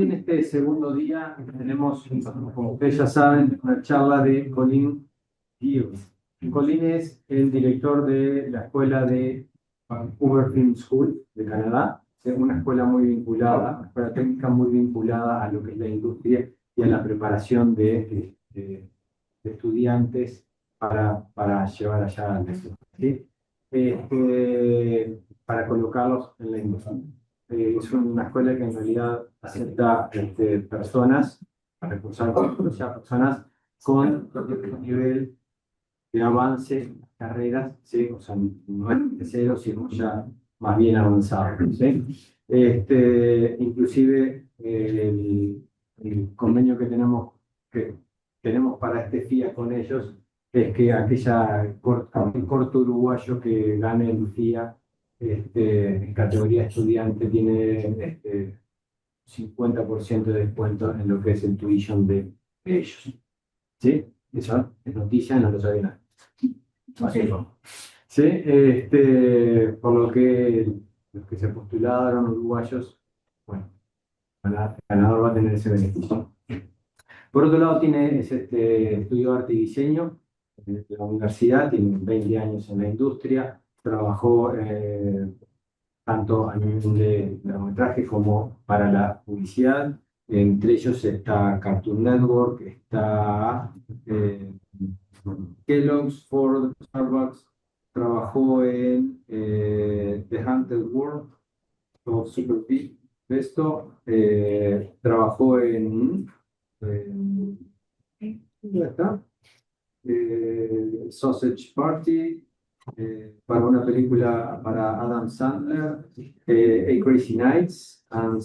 en este segundo día tenemos, como ustedes ya saben, una charla de Colin Giles. Colin es el director de la Escuela de Vancouver Film School de Canadá. Es una escuela muy vinculada, una escuela técnica muy vinculada a lo que es la industria y a la preparación de estudiantes para llevar allá al negocio, ¿sí? Para colocarlos en la industria. Es una escuela que en realidad acepta personas, para cursar personas con un nivel de avance en las carreras, ¿sí? O sea, no es de cero, sino ya más bien avanzado, ¿sí? Inclusive el convenio que tenemos para este FIA con ellos es que aquel corto uruguayo que gane el FIA en categoría estudiante tiene 50% de descuento en lo que es el tuition de ellos. ¿Sí? Eso es noticia, no lo sabía nadie. Así es. ¿Sí? Por lo que los que se postularon uruguayos, bueno, el ganador va a tener ese beneficio. Por otro lado, estudió arte y diseño en la universidad, tiene 20 años en la industria, trabajó tanto a nivel de largometraje como para la publicidad. Entre ellos está Cartoon Network, está Kellogg's, Ford, Starbucks. Trabajó en The Hunted World of Super Big. Esto trabajó ¿dónde está? Sausage Party, para una película para Adam Sandler, A Crazy Nights and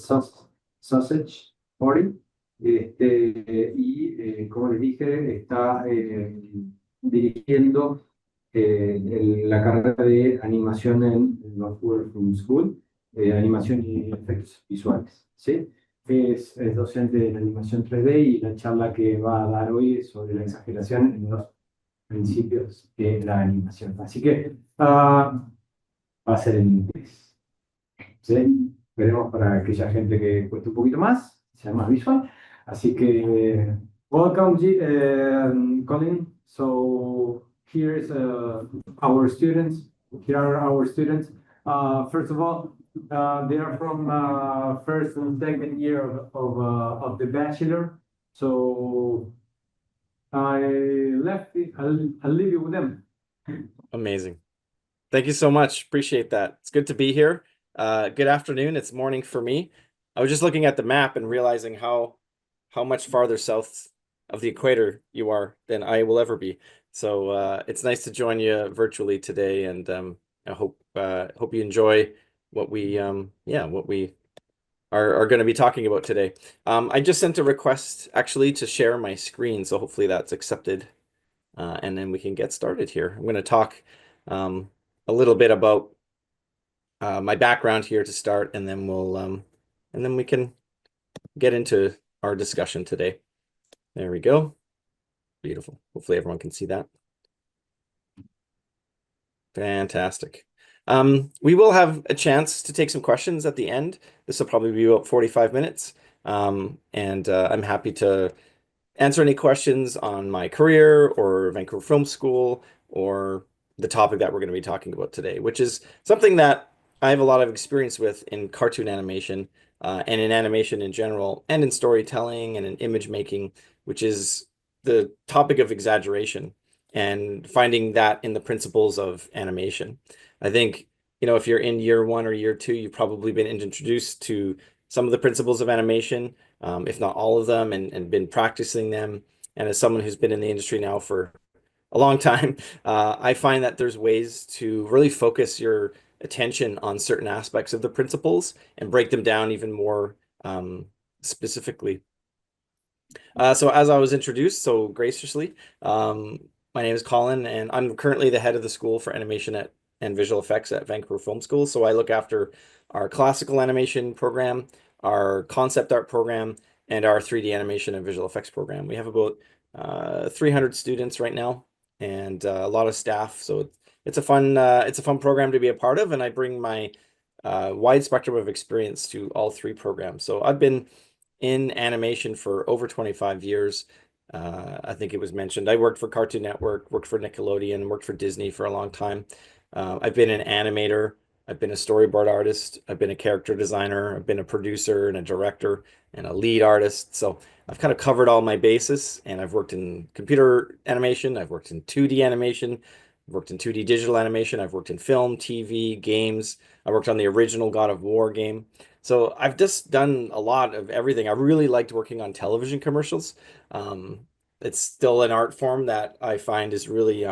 Sausage Party. Como les dije, está dirigiendo la carrera de animación en Vancouver Film School, animación y efectos visuales, ¿sí? Es docente en animación 3D y la charla que va a dar hoy es sobre la exageración en los principios de la animación. Así que va a ser en inglés, ¿sí? Veremos para aquella gente que cueste un poquito más, sea más visual. Así que, welcome, Colin. So, here's our students. Here are our students. First of all, they are from first and second year of the bachelor. So, I'll leave you with them. Amazing. Thank you so much. Appreciate that. It's good to be here. Good afternoon. It's morning for me. I was just looking at the map and realizing how much farther south of the equator you are than I will ever be. So it's nice to join you virtually today, and I hope you enjoy what we are going to be talking about today. I just sent a request actually to share my screen, so hopefully that's accepted, and then we can get started here. I'm going to talk a little bit about my background here to start, and then we can get into our discussion today. There we go. Beautiful. Hopefully everyone can see that. Fantastic. We will have a chance to take some questions at the end. This will probably be about 45 minutes. And I'm happy to answer any questions on my career or Vancouver Film School or the topic that we're going to be talking about today, which is something that I have a lot of experience with in cartoon animation and in animation in general, and in storytelling and in image making, which is the topic of exaggeration and finding that in the principles of animation. I think, if you're in year 1 or year 2, you've probably been introduced to some of the principles of animation, if not all of them, and been practicing them. And as someone who's been in the industry now for a long time, I find that there's ways to really focus your attention on certain aspects of the principles and break them down even more specifically. So as I was introduced so graciously, my name is Colin, and I'm currently the head of the School for Animation and Visual Effects at Vancouver Film School. So I look after our classical animation program, our concept art program, and our 3D animation and visual effects program. We have about 300 students right now, and a lot of staff. So it's a fun program to be a part of, and I bring my wide spectrum of experience to all 3 programs. So I've been in animation for over 25 years. I think it was mentioned. I worked for Cartoon Network, worked for Nickelodeon, worked for Disney for a long time. I've been an animator. I've been a storyboard artist. I've been a character designer. I've been a producer and a director and a lead artist. So I've kind of covered all my bases, and I've worked in computer animation. I've worked in 2D animation. I've worked in 2D digital animation. I've worked in film, TV, games. I worked on the original God of War game. So I've just done a lot of everything. I really liked working on television commercials. Um, it's still an art form that I find is really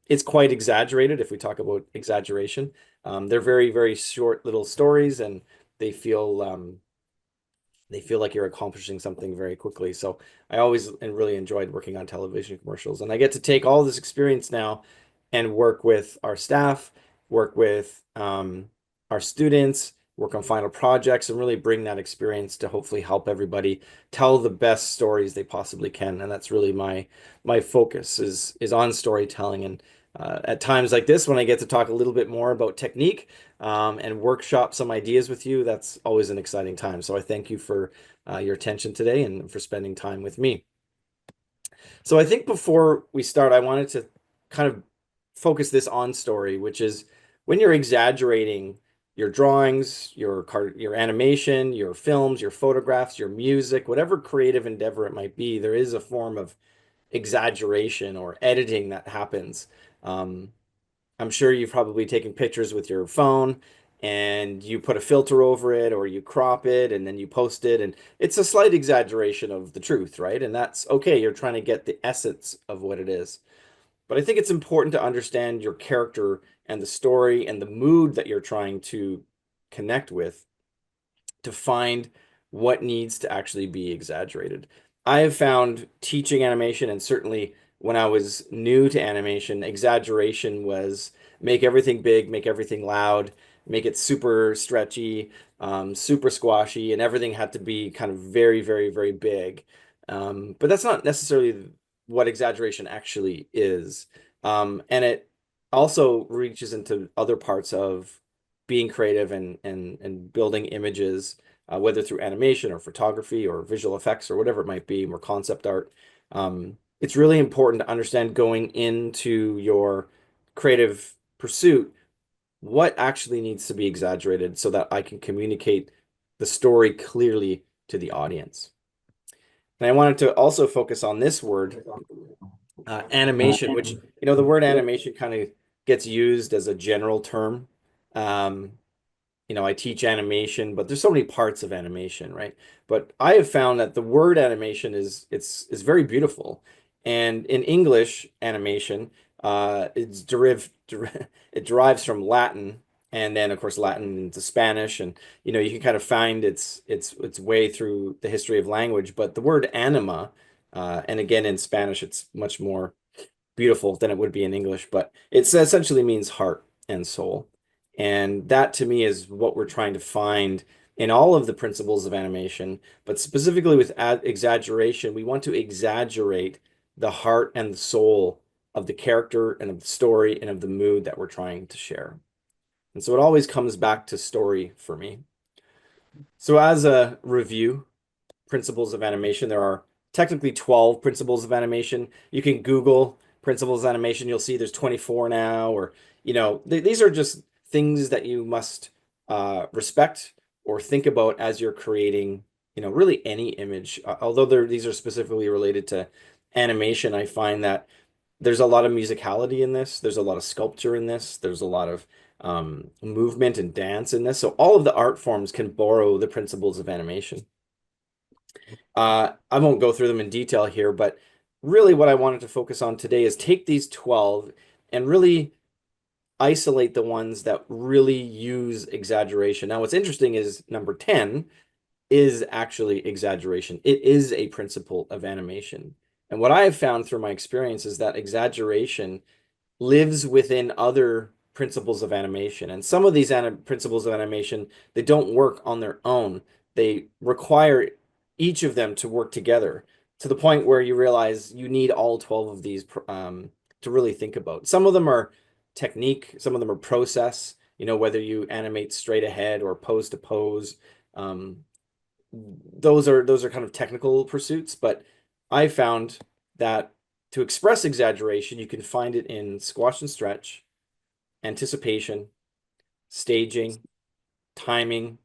it's quite exaggerated if we talk about exaggeration. They're very, very short little stories, and they feel they feel like you're accomplishing something very quickly. So I always and really enjoyed working on television commercials. And I get to take all this experience now and work with our staff, work with our students, work on final projects, and really bring that experience to hopefully help everybody tell the best stories they possibly can. And that's really my focus is on storytelling. And at times like this, when I get to talk a little bit more about technique, and workshop some ideas with you, that's always an exciting time. So I thank you for your attention today and for spending time with me. So I think before we start, I wanted to kind of focus this on story, which is when you're exaggerating your drawings, your animation, your films, your photographs, your music, whatever creative endeavor it might be, there is a form of exaggeration or editing that happens. Um, I'm sure you've probably taken pictures with your phone and you put a filter over it or you crop it and then you post it, and it's a slight exaggeration of the truth, right? And that's okay. You're trying to get the essence of what it is. But I think it's important to understand your character and the story and the mood that you're trying to connect with to find what needs to actually be exaggerated. I have found teaching animation, and certainly when I was new to animation, exaggeration was make everything big, make everything loud, make it super stretchy, super squashy, and everything had to be kind of very, very, very big. But that's not necessarily what exaggeration actually is. And it also reaches into other parts of being creative and building images, whether through animation or photography or visual effects or whatever it might be, more concept art. It's really important to understand going into your creative pursuit what actually needs to be exaggerated so that I can communicate the story clearly to the audience. And I wanted to also focus on this word, animation, which, the word animation kind of gets used as a general term. Um, I teach animation, but there's so many parts of animation, right? But I have found that the word animation is very beautiful. And in English, animation, it derives from Latin, and then of course Latin into Spanish, and you can kind of find its way through the history of language. But the word anima, and again in Spanish, it's much more beautiful than it would be in English, but it essentially means heart and soul. And that to me is what we're trying to find in all of the principles of animation, but specifically with exaggeration, we want to exaggerate the heart and the soul of the character and of the story and of the mood that we're trying to share. And so it always comes back to story for me. So as a review, principles of animation. There are technically 12 principles of animation. You can Google principles of animation. You'll see there's 24 now, or, these are just things that you must respect or think about as you're creating, really any image. Although these are specifically related to animation, I find that there's a lot of musicality in this. There's a lot of sculpture in this. There's a lot of movement and dance in this. So all of the art forms can borrow the principles of animation. I won't go through them in detail here, but really what I wanted to focus on today is take these 12 and really isolate the ones that really use exaggeration. Now, what's interesting is number 10 is actually exaggeration. It is a principle of animation. And what I have found through my experience is that exaggeration lives within other principles of animation. And some of these principles of animation, they don't work on their own. They require each of them to work together to the point where you realize you need all 12 of these to really think about. Some of them are technique, some of them are process, whether you animate straight ahead or pose to pose. those are kind of technical pursuits, but I found that to express exaggeration, you can find it in squash and stretch, anticipation, staging, timing,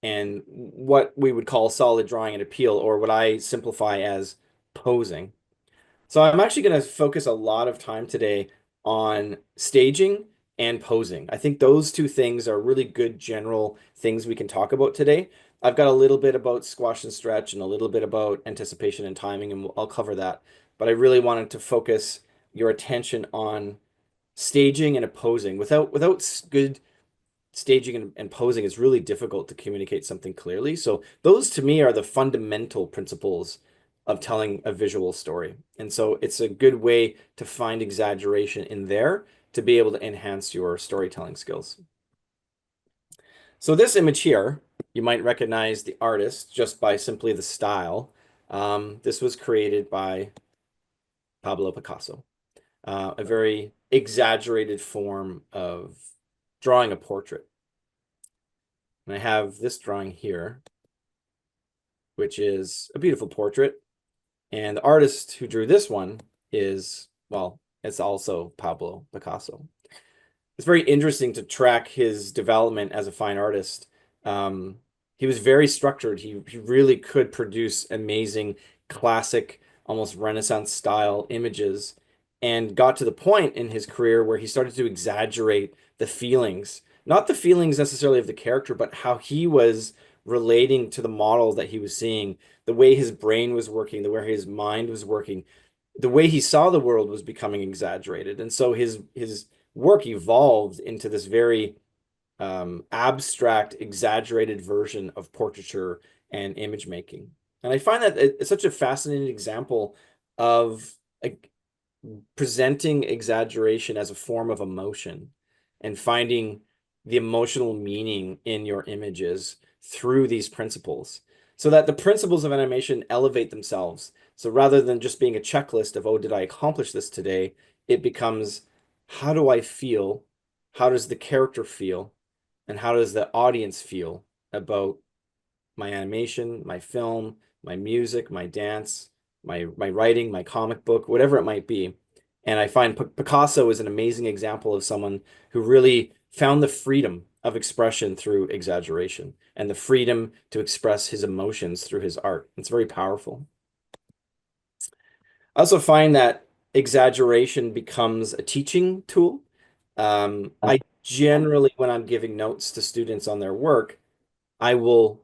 and what we would call solid drawing and appeal, or what I simplify as posing. So I'm actually going to focus a lot of time today on staging and posing. I think those two things are really good general things we can talk about today. I've got a little bit about squash and stretch and a little bit about anticipation and timing, and I'll cover that. But I really wanted to focus your attention on staging and posing. Without good staging and posing, it's really difficult to communicate something clearly. So those to me are the fundamental principles of telling a visual story. And so it's a good way to find exaggeration in there to be able to enhance your storytelling skills. So this image here, you might recognize the artist just by simply the style. This was created by Pablo Picasso, a very exaggerated form of drawing a portrait. And I have this drawing here, which is a beautiful portrait. And the artist who drew this one is, well, it's also Pablo Picasso. It's very interesting to track his development as a fine artist. He was very structured. He really could produce amazing, classic, almost Renaissance style images, and got to the point in his career where he started to exaggerate the feelings, not the feelings necessarily of the character, but how he was relating to the model that he was seeing, the way his brain was working, the way his mind was working, the way he saw the world was becoming exaggerated. And so his work evolved into this very abstract, exaggerated version of portraiture and image making. And I find that it's such a fascinating example of presenting exaggeration as a form of emotion and finding the emotional meaning in your images through these principles, so that the principles of animation elevate themselves. So rather than just being a checklist of, oh, did I accomplish this today? It becomes, how do I feel? How does the character feel? And how does the audience feel about my animation, my film, my music, my dance, my writing, my comic book, whatever it might be? And I find Picasso is an amazing example of someone who really found the freedom of expression through exaggeration and the freedom to express his emotions through his art. It's very powerful. I also find that exaggeration becomes a teaching tool. I generally, when I'm giving notes to students on their work, I will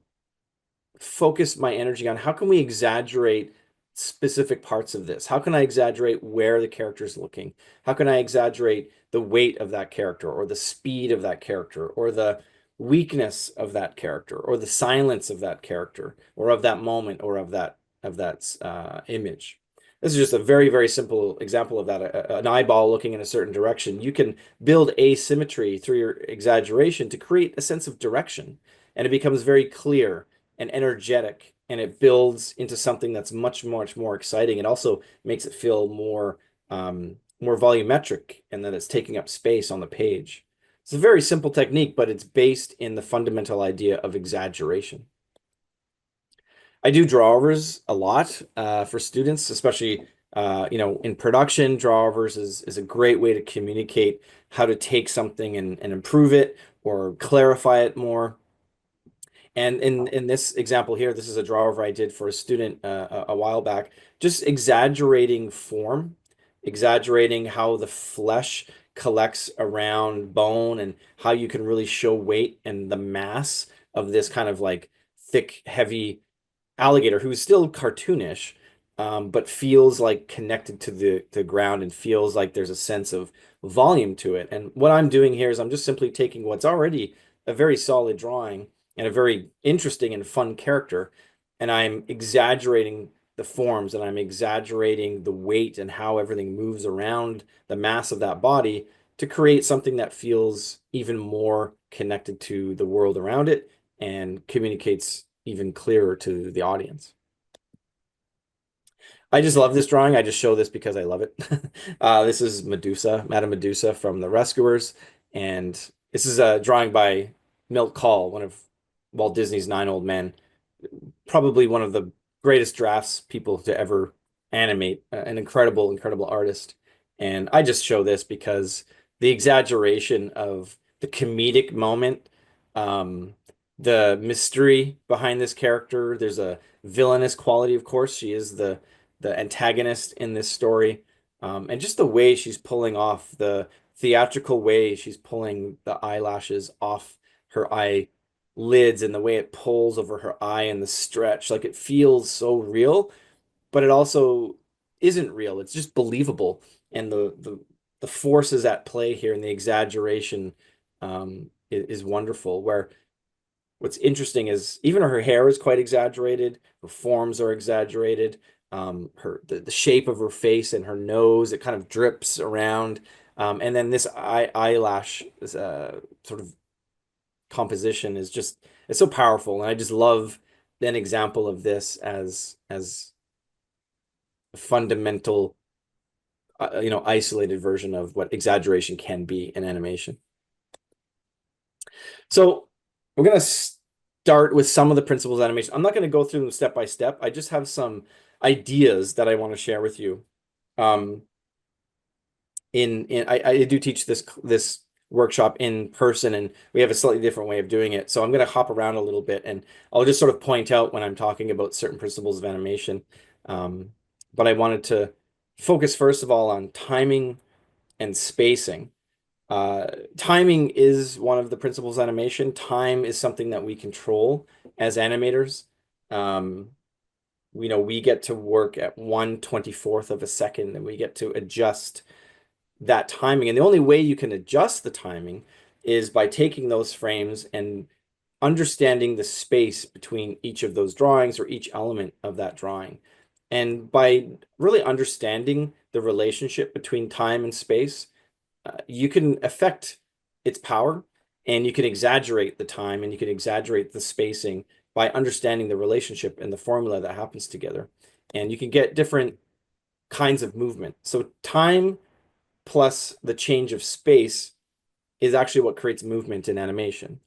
focus my energy on how can we exaggerate specific parts of this? How can I exaggerate where the character is looking? How can I exaggerate the weight of that character, or the speed of that character, or the weakness of that character, or the silence of that character, or of that moment, or of that image? This is just a very, very simple example of that. An eyeball looking in a certain direction. You can build asymmetry through your exaggeration to create a sense of direction, and it becomes very clear and energetic, and it builds into something that's much, much more exciting. It also makes it feel more volumetric, and that it's taking up space on the page. It's a very simple technique, but it's based in the fundamental idea of exaggeration. I do drawovers a lot for students, especially in production. Drawovers is a great way to communicate how to take something and improve it or clarify it more. And in this example here, this is a drawover I did for a student a while back, just exaggerating form, exaggerating how the flesh collects around bone and how you can really show weight and the mass of this kind of like thick, heavy alligator who's still cartoonish, but feels like connected to the ground and feels like there's a sense of volume to it. And what I'm doing here is I'm just simply taking what's already a very solid drawing and a very interesting and fun character, and I'm exaggerating the forms, and I'm exaggerating the weight and how everything moves around the mass of that body to create something that feels even more connected to the world around it and communicates even clearer to the audience. I just love this drawing. I just show this because I love it. This is Medusa, Madame Medusa from The Rescuers. And this is a drawing by Milt Kahl, one of Walt Disney's 9 old men. probably one of the greatest drafts people to ever animate, an incredible, incredible artist. And I just show this because the exaggeration of the comedic moment, um, the mystery behind this character. There's a villainous quality, of course. She is the antagonist in this story. And just the way she's pulling off the theatrical way she's pulling the eyelashes off her eyelids and the way it pulls over her eye and the stretch, like it feels so real, but it also isn't real. It's just believable. And the forces at play here and the exaggeration is wonderful. Where what's interesting is even her hair is quite exaggerated, her forms are exaggerated, the shape of her face and her nose, it kind of drips around. And then this eyelash sort of composition is just it's so powerful. And I just love an example of this as a fundamental isolated version of what exaggeration can be in animation. So we're going to start with some of the principles of animation. I'm not going to go through them step by step. I just have some ideas that I want to share with you. I do teach this workshop in person, and we have a slightly different way of doing it. So I'm going to hop around a little bit, and I'll just sort of point out when I'm talking about certain principles of animation. But I wanted to focus first of all on timing and spacing. Timing is one of the principles of animation. Time is something that we control as animators. We get to work at 1/24th of a second, and we get to adjust that timing. And the only way you can adjust the timing is by taking those frames and understanding the space between each of those drawings or each element of that drawing. And by really understanding the relationship between time and space, you can affect its power, and you can exaggerate the time and you can exaggerate the spacing by understanding the relationship and the formula that happens together. And you can get different kinds of movement. So time plus the change of space is actually what creates movement in animation.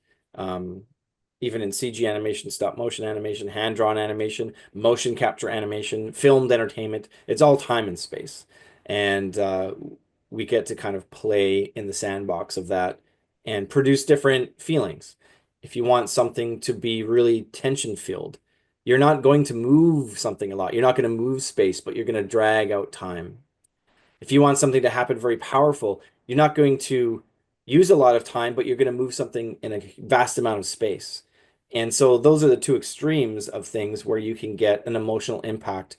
Even in CG animation, stop motion animation, hand-drawn animation, motion capture animation, filmed entertainment, it's all time and space. And we get to kind of play in the sandbox of that and produce different feelings. If you want something to be really tension-filled, you're not going to move something a lot. You're not going to move space, but you're going to drag out time. If you want something to happen very powerful, you're not going to use a lot of time, but you're going to move something in a vast amount of space. And so those are the two extremes of things where you can get an emotional impact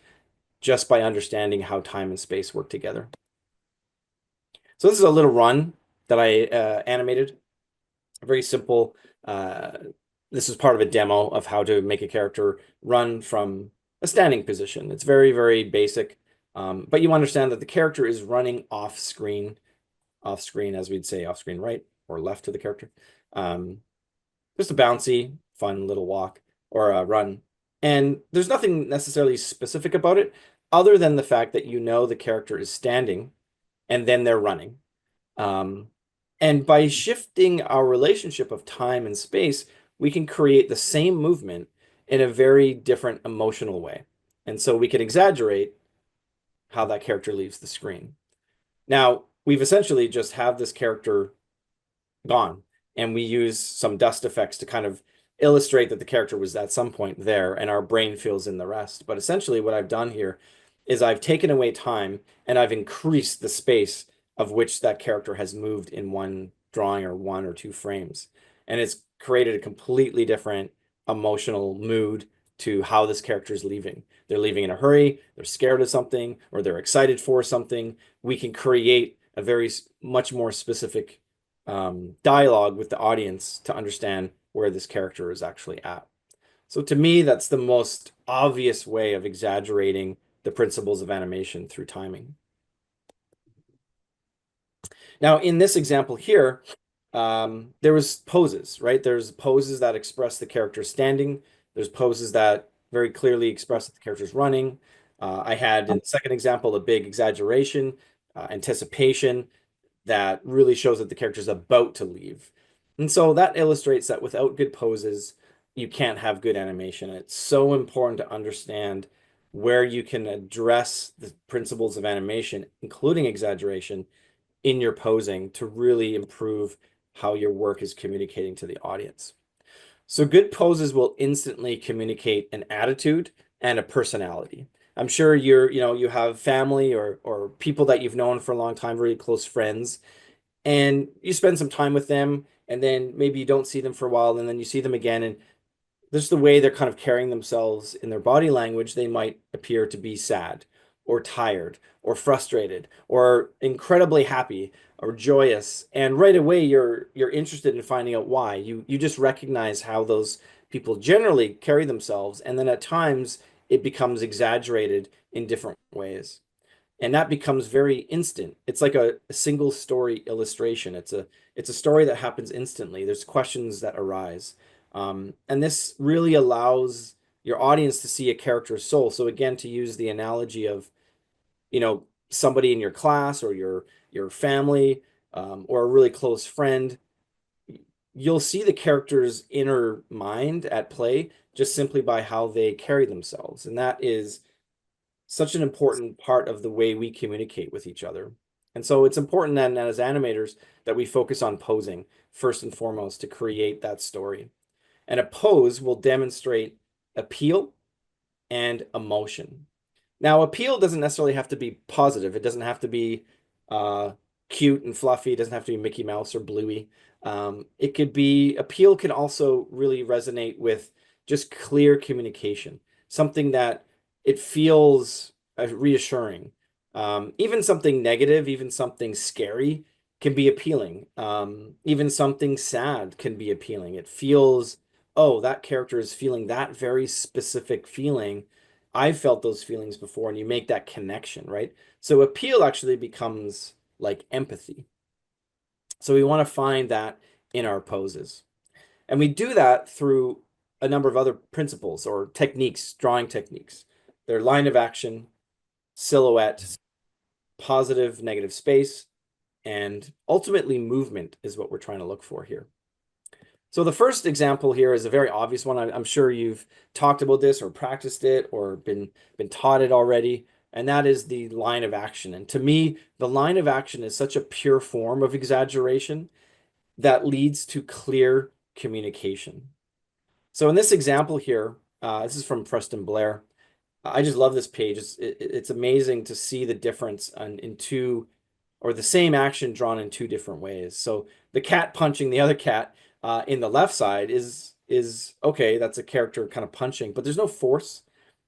just by understanding how time and space work together. So this is a little run that I animated, very simple. This is part of a demo of how to make a character run from a standing position. It's very, very basic. But you understand that the character is running off screen, as we'd say, off screen right or left to the character. Just a bouncy, fun little walk or a run. And there's nothing necessarily specific about it other than the fact that the character is standing and then they're running. And by shifting our relationship of time and space, we can create the same movement in a very different emotional way. And so we can exaggerate how that character leaves the screen. Now, we've essentially just have this character gone, and we use some dust effects to kind of illustrate that the character was at some point there, and our brain fills in the rest. But essentially what I've done here is I've taken away time, and I've increased the space of which that character has moved in one drawing or one or two frames. And it's created a completely different emotional mood to how this character is leaving. They're leaving in a hurry, they're scared of something, or they're excited for something. We can create a very much more specific dialogue with the audience to understand where this character is actually at. So to me, that's the most obvious way of exaggerating the principles of animation through timing. Now, in this example here, there was poses, right? There's poses that express the character standing. There's poses that very clearly express that the character's running. I had in the second example a big exaggeration, anticipation that really shows that the character's about to leave. And so that illustrates that without good poses, you can't have good animation. It's so important to understand where you can address the principles of animation, including exaggeration, in your posing to really improve how your work is communicating to the audience. So good poses will instantly communicate an attitude and a personality. I'm sure you have family or people that you've known for a long time, very close friends, and you spend some time with them, and then maybe you don't see them for a while, and then you see them again, and just the way they're kind of carrying themselves in their body language, they might appear to be sad or tired or frustrated or incredibly happy or joyous. And right away you're interested in finding out why. You just recognize how those people generally carry themselves, and then at times it becomes exaggerated in different ways. And that becomes very instant. It's like a single story illustration. It's a story that happens instantly. There's questions that arise. And this really allows your audience to see a character's soul. So again, to use the analogy of, somebody in your class or your family, or a really close friend, you'll see the character's inner mind at play just simply by how they carry themselves. And that is such an important part of the way we communicate with each other. And so it's important then as animators that we focus on posing first and foremost to create that story. And a pose will demonstrate appeal and emotion. Now, appeal doesn't necessarily have to be positive. It doesn't have to be uh, cute and fluffy. It doesn't have to be Mickey Mouse or Bluey. It could be, appeal can also really resonate with just clear communication, something that it feels reassuring. Even something negative, even something scary can be appealing. Even something sad can be appealing. It feels, oh, that character is feeling that very specific feeling. I've felt those feelings before, and you make that connection, right? So appeal actually becomes like empathy. So we want to find that in our poses. And we do that through a number of other principles or techniques, drawing techniques. Their line of action, silhouette, positive, negative space, and ultimately movement is what we're trying to look for here. So the first example here is a very obvious one. I'm sure you've talked about this or practiced it or been taught it already, and that is the line of action. And to me, the line of action is such a pure form of exaggeration that leads to clear communication. So in this example here, this is from Preston Blair. I just love this page. It's amazing to see the difference in two, or the same action drawn in two different ways. So the cat punching the other cat in the left side is okay. That's a character kind of punching, but there's no force,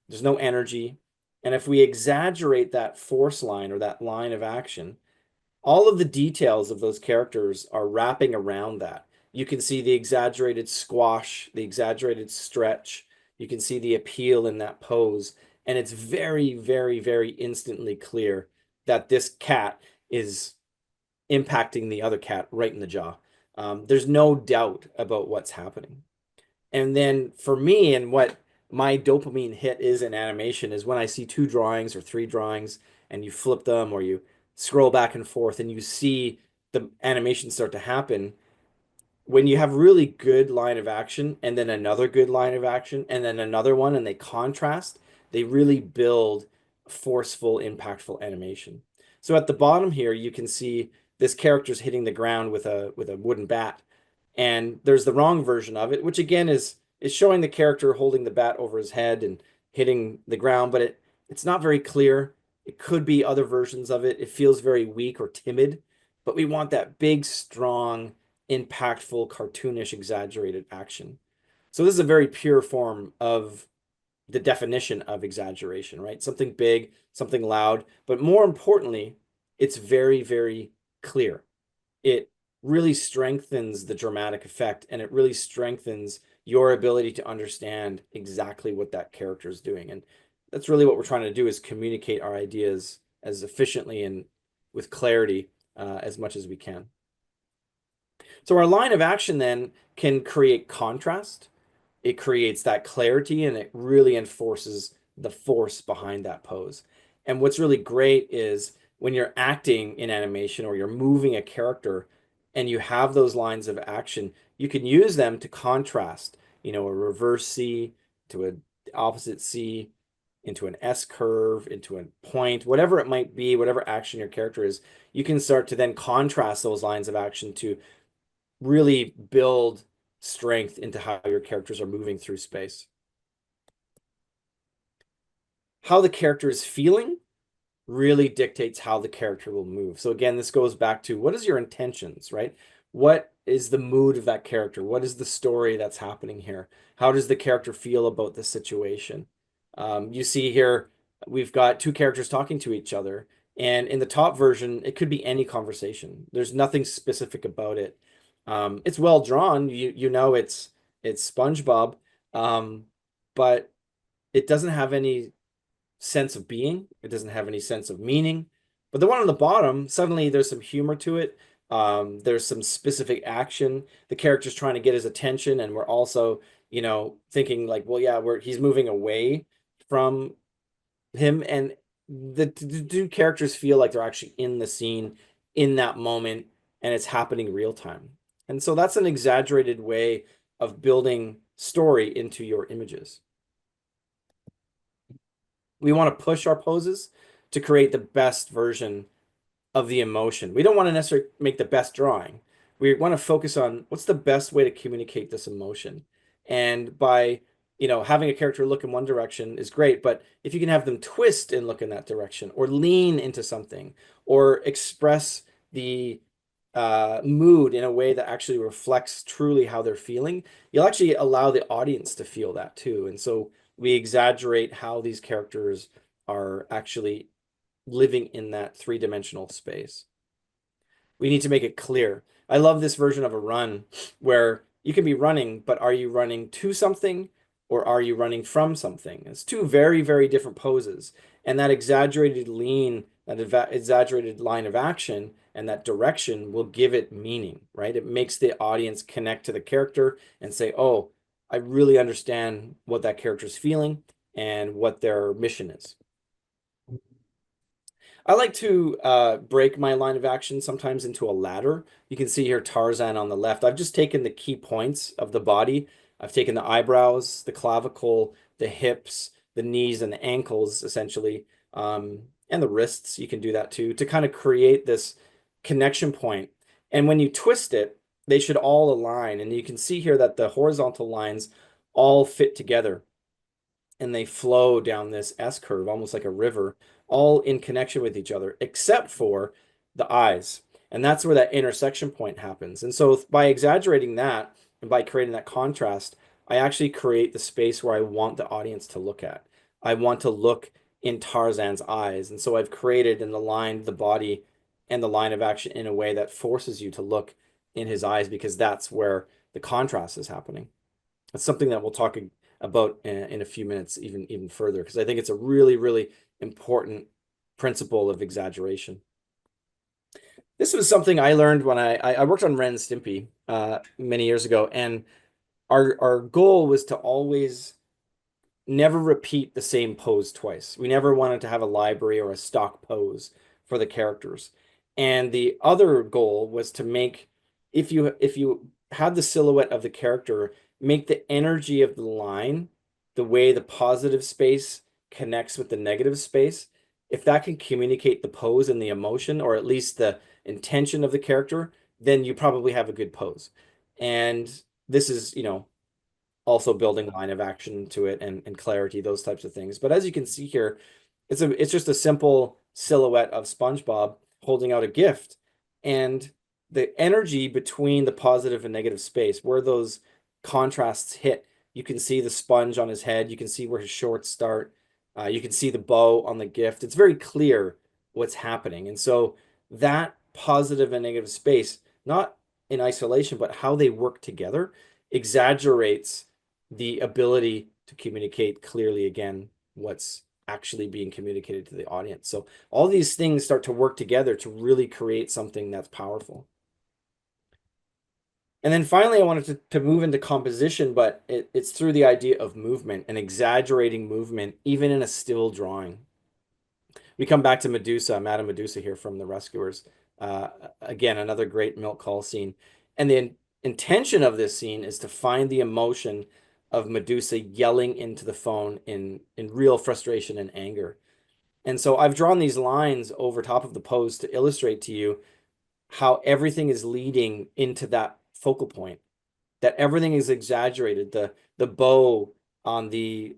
there's no energy. And if we exaggerate that force line or that line of action, all of the details of those characters are wrapping around that. You can see the exaggerated squash, the exaggerated stretch. You can see the appeal in that pose. And it's very, very, very instantly clear that this cat is impacting the other cat right in the jaw. There's no doubt about what's happening. And then for me, and what my dopamine hit is in animation is when I see two drawings or three drawings and you flip them or you scroll back and forth and you see the animation start to happen. When you have really good line of action and then another good line of action and then another one and they contrast, they really build forceful, impactful animation. So at the bottom here, you can see this character's hitting the ground with a wooden bat. And there's the wrong version of it, which again is showing the character holding the bat over his head and hitting the ground, but it's not very clear. It could be other versions of it. It feels very weak or timid, but we want that big, strong, impactful, cartoonish, exaggerated action. So this is a very pure form of the definition of exaggeration, right? Something big, something loud, but more importantly, it's very, very clear. It really strengthens the dramatic effect, and it really strengthens your ability to understand exactly what that character is doing. And that's really what we're trying to do, is communicate our ideas as efficiently and with clarity as much as we can. So our line of action then can create contrast. It creates that clarity, and it really enforces the force behind that pose. And what's really great is when you're acting in animation or you're moving a character and you have those lines of action, you can use them to contrast. you know, a reverse C to an opposite C into an S curve, into a point, whatever it might be, whatever action your character is, you can start to then contrast those lines of action to really build strength into how your characters are moving through space. How the character is feeling really dictates how the character will move. So again, this goes back to what is your intentions, right? What is the mood of that character? What is the story that's happening here? How does the character feel about the situation? You see here, we've got two characters talking to each other. And in the top version, it could be any conversation. There's nothing specific about it. It's well drawn. You know it's SpongeBob, but it doesn't have any sense of being. It doesn't have any sense of meaning. But the one on the bottom, suddenly there's some humor to it. There's some specific action. The character's trying to get his attention, and we're also, you know, thinking like, well, yeah, he's moving away from him, and the two characters feel like they're actually in the scene in that moment, and it's happening real time. And so that's an exaggerated way of building story into your images. We want to push our poses to create the best version of the emotion. We don't want to necessarily make the best drawing. We want to focus on what's the best way to communicate this emotion. And by, you know, having a character look in one direction is great, but if you can have them twist and look in that direction, or lean into something, or express the mood in a way that actually reflects truly how they're feeling, you'll actually allow the audience to feel that too. And so we exaggerate how these characters are actually living in that three-dimensional space. We need to make it clear. I love this version of a run where you can be running, but are you running to something or are you running from something? It's two very, very different poses. And that exaggerated lean, that exaggerated line of action and that direction will give it meaning, right? It makes the audience connect to the character and say, oh, I really understand what that character's feeling and what their mission is. I like to break my line of action sometimes into a ladder. You can see here Tarzan on the left. I've just taken the key points of the body. I've taken the eyebrows, the clavicle, the hips, the knees, and the ankles, essentially, and the wrists. You can do that too, to kind of create this connection point. And when you twist it, they should all align. And you can see here that the horizontal lines all fit together and they flow down this S curve, almost like a river, all in connection with each other, except for the eyes. And that's where that intersection point happens. And so by exaggerating that and by creating that contrast, I actually create the space where I want the audience to look at. I want to look in Tarzan's eyes. And so I've created and aligned the body and the line of action in a way that forces you to look in his eyes, because that's where the contrast is happening. That's something that we'll talk about in a few minutes, even further, because I think it's a really, really important principle of exaggeration. This was something I learned when I worked on Ren and Stimpy many years ago, and our goal was to always never repeat the same pose twice. We never wanted to have a library or a stock pose for the characters. And the other goal was to make, if you had the silhouette of the character, make the energy of the line, the way the positive space connects with the negative space, if that can communicate the pose and the emotion, or at least the intention of the character, then you probably have a good pose. And this is, you know, also building line of action to it and clarity, those types of things. But as you can see here, it's just a simple silhouette of SpongeBob holding out a gift. And the energy between the positive and negative space, where those contrasts hit, you can see the sponge on his head. You can see where his shorts start. You can see the bow on the gift. It's very clear what's happening. And so that positive and negative space, not in isolation, but how they work together, exaggerates the ability to communicate clearly, again, what's actually being communicated to the audience. So all these things start to work together to really create something that's powerful. And then finally, I wanted to move into composition, but it's through the idea of movement and exaggerating movement, even in a still drawing. We come back to Medusa, Madame Medusa here from The Rescuers. Again, another great milk call scene. And the intention of this scene is to find the emotion of Medusa yelling into the phone in real frustration and anger. And so I've drawn these lines over top of the pose to illustrate to you how everything is leading into that focal point, that everything is exaggerated. The bow on the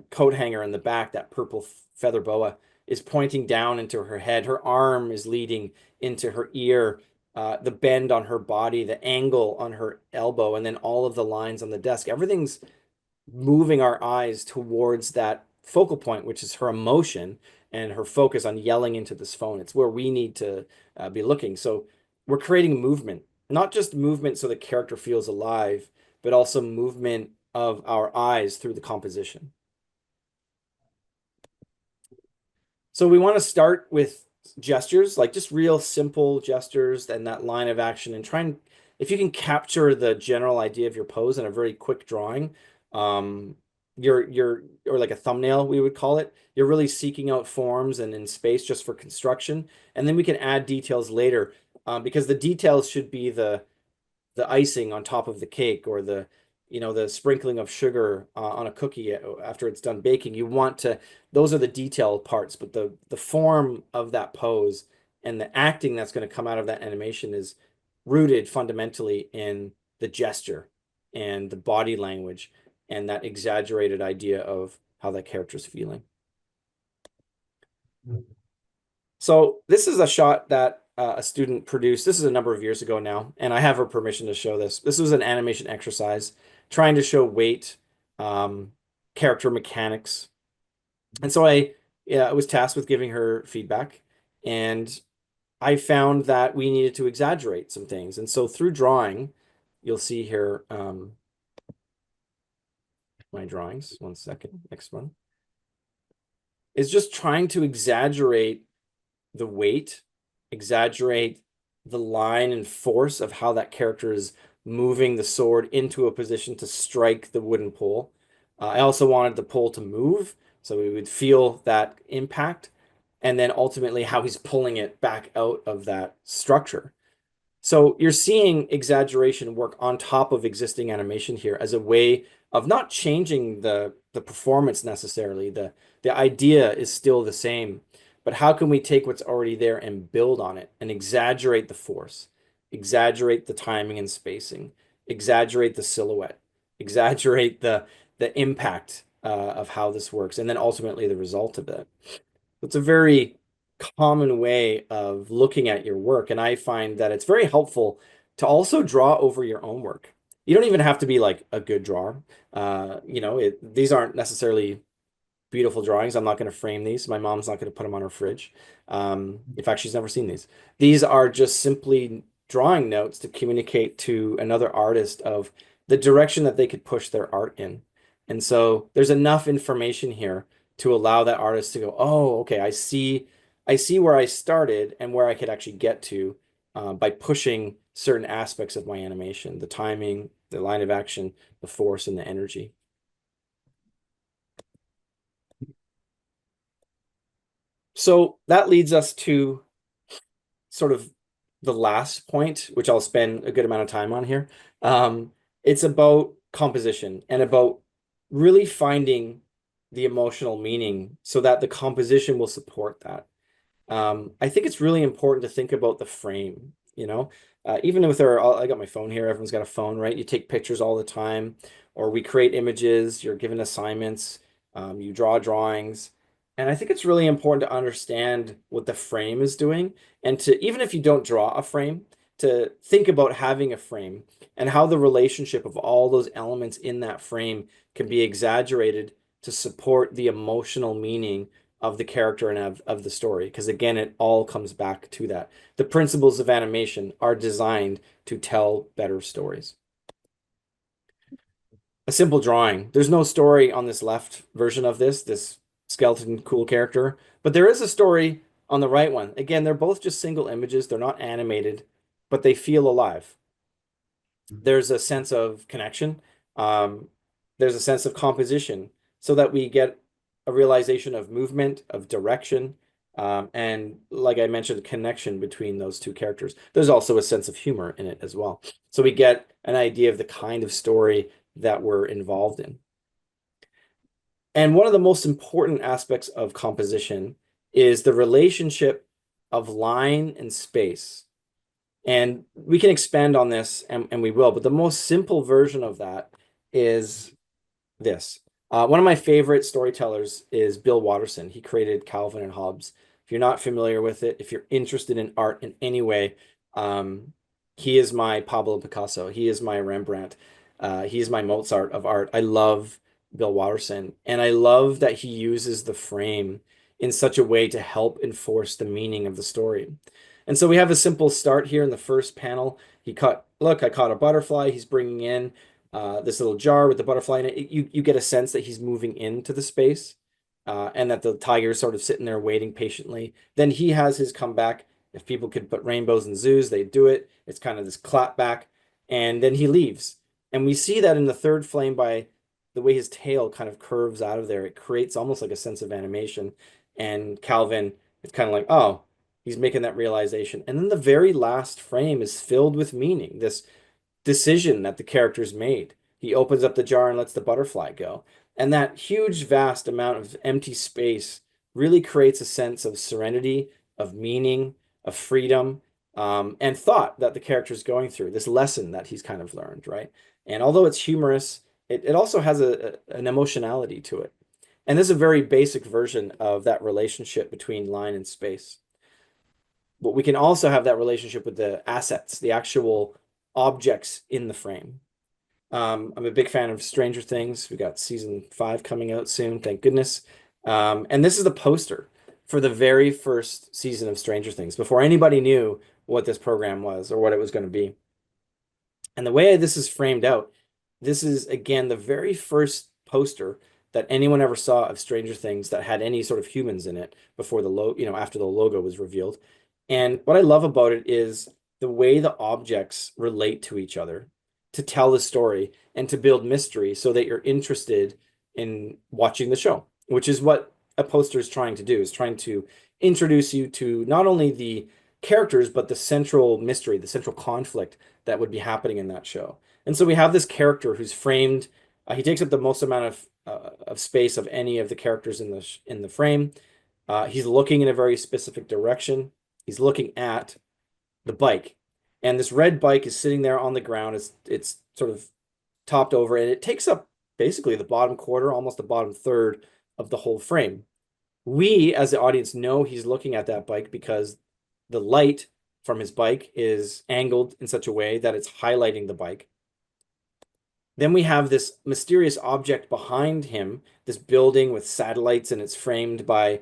coat hanger in the back, that purple feather boa, is pointing down into her head. Her arm is leading into her ear, the bend on her body, the angle on her elbow, and then all of the lines on the desk. Everything's moving our eyes towards that focal point, which is her emotion and her focus on yelling into this phone. It's where we need to be looking. So we're creating movement, not just movement so the character feels alive, but also movement of our eyes through the composition. So we want to start with gestures, like just real simple gestures and that line of action, and try and, if you can capture the general idea of your pose in a very quick drawing, or like a thumbnail, we would call it, you're really seeking out forms and in space just for construction. And then we can add details later, because the details should be the icing on top of the cake, or the sprinkling of sugar on a cookie after it's done baking. You want to, those are the detail parts, but the form of that pose and the acting that's going to come out of that animation is rooted fundamentally in the gesture and the body language and that exaggerated idea of how that character's feeling. So this is a shot that a student produced. This is a number of years ago now, and I have her permission to show this. This was an animation exercise trying to show weight, character mechanics. And so I was tasked with giving her feedback, and I found that we needed to exaggerate some things. And so through drawing, you'll see here my drawings. One second, next one. Is just trying to exaggerate the weight, exaggerate the line and force of how that character is moving the sword into a position to strike the wooden pole. I also wanted the pole to move, so we would feel that impact, and then ultimately how he's pulling it back out of that structure. So you're seeing exaggeration work on top of existing animation here as a way of not changing the performance necessarily. The idea is still the same, but how can we take what's already there and build on it and exaggerate the force, exaggerate the timing and spacing, exaggerate the silhouette, exaggerate the impact of how this works, and then ultimately the result of it. It's a very common way of looking at your work, and I find that it's very helpful to also draw over your own work. You don't even have to be like a good drawer. These aren't necessarily beautiful drawings. I'm not going to frame these. My mom's not going to put them on her fridge. In fact, she's never seen these. These are just simply drawing notes to communicate to another artist of the direction that they could push their art in. And so there's enough information here to allow that artist to go, oh, okay, I see where I started and where I could actually get to by pushing certain aspects of my animation, the timing, the line of action, the force, and the energy. So that leads us to sort of the last point, which I'll spend a good amount of time on here. It's about composition and about really finding the emotional meaning so that the composition will support that. I think it's really important to think about the frame, even with I got my phone here, everyone's got a phone, right? You take pictures all the time, or we create images, you're given assignments, you draw drawings. And I think it's really important to understand what the frame is doing, and to, even if you don't draw a frame, to think about having a frame and how the relationship of all those elements in that frame can be exaggerated to support the emotional meaning of the character and of the story. Because again, it all comes back to that. The principles of animation are designed to tell better stories. A simple drawing. There's no story on this left version of this skeleton cool character, but there is a story on the right one. Again, they're both just single images. They're not animated, but they feel alive. There's a sense of connection. There's a sense of composition, so that we get a realization of movement, of direction, and like I mentioned, connection between those two characters. There's also a sense of humor in it as well. So we get an idea of the kind of story that we're involved in. And one of the most important aspects of composition is the relationship of line and space. And we can expand on this, and we will, but the most simple version of that is this. One of my favorite storytellers is Bill Watterson. He created Calvin and Hobbes. If you're not familiar with it, if you're interested in art in any way, he is my Pablo Picasso. He is my Rembrandt. He is my Mozart of art. I love Bill Watterson, and I love that he uses the frame in such a way to help enforce the meaning of the story. And so we have a simple start here in the first panel. Look, I caught a butterfly. He's bringing in this little jar with the butterfly in it. You get a sense that he's moving into the space, and that the tiger's sort of sitting there waiting patiently. Then he has his comeback. If people could put rainbows in zoos, they'd do it. It's kind of this clap back, and then he leaves. And we see that in the third frame by the way his tail kind of curves out of there. It creates almost like a sense of animation. And Calvin, it's kind of like, oh, he's making that realization. And then the very last frame is filled with meaning, this decision that the character's made. He opens up the jar and lets the butterfly go. And that huge, vast amount of empty space really creates a sense of serenity, of meaning, of freedom, and thought that the character's going through, this lesson that he's kind of learned, right? And although it's humorous, it also has an emotionality to it. And this is a very basic version of that relationship between line and space. But we can also have that relationship with the assets, the actual objects in the frame. I'm a big fan of Stranger Things. We got season 5 coming out soon, thank goodness. And this is the poster for the very first season of Stranger Things, before anybody knew what this program was or what it was going to be. And the way this is framed out, this is, again, the very first poster that anyone ever saw of Stranger Things that had any sort of humans in it before after the logo was revealed. And what I love about it is the way the objects relate to each other to tell the story and to build mystery so that you're interested in watching the show, which is what a poster is trying to do, is trying to introduce you to not only the characters, but the central mystery, the central conflict that would be happening in that show. And so we have this character who's framed, he takes up the most amount of space of any of the characters in the frame. He's looking in a very specific direction. He's looking at the bike, and this red bike is sitting there on the ground. It's sort of topped over, and it takes up basically the bottom quarter, almost the bottom third of the whole frame. We, as the audience, know he's looking at that bike because the light from his bike is angled in such a way that it's highlighting the bike. Then we have this mysterious object behind him, this building with satellites, and it's framed by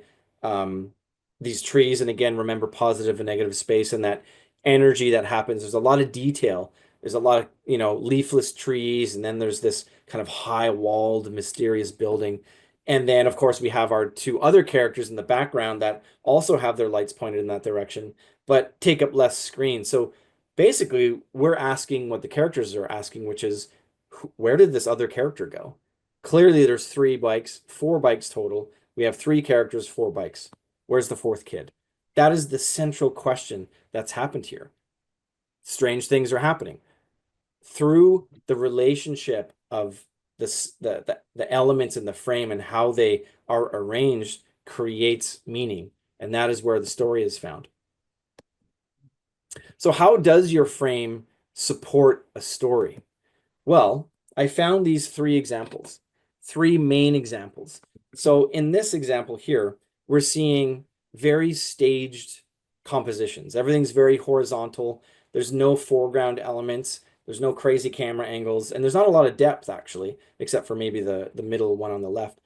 these trees. And again, remember positive and negative space and that energy that happens. There's a lot of detail. There's a lot of, leafless trees. And then there's this kind of high walled, mysterious building. And then, of course, we have our two other characters in the background that also have their lights pointed in that direction, but take up less screen. So basically, we're asking what the characters are asking, which is, where did this other character go? Clearly, there's 4 bikes total. We have 3 characters, 4 bikes. Where's the 4th kid? That is the central question that's happened here. Strange things are happening through the relationship of the elements in the frame and how they are arranged creates meaning. And that is where the story is found. So how does your frame support a story? Well, I found these 3 examples, 3 main examples. So in this example here, we're seeing very staged compositions. Everything's very horizontal. There's no foreground elements. There's no crazy camera angles. And there's not a lot of depth, actually, except for maybe the middle one on the left.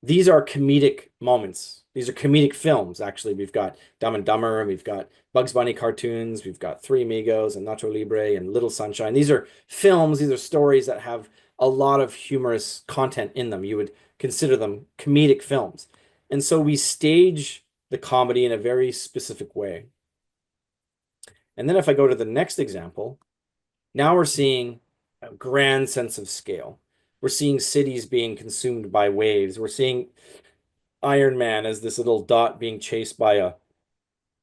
These are comedic moments. These are comedic films, actually. We've got Dumb and Dumber, and we've got Bugs Bunny cartoons, we've got Three Amigos and Nacho Libre and Little Sunshine. These are films, these are stories that have a lot of humorous content in them. You would consider them comedic films. And so we stage the comedy in a very specific way. And then if I go to the next example, now we're seeing a grand sense of scale. We're seeing cities being consumed by waves. We're seeing Iron Man as this little dot being chased by a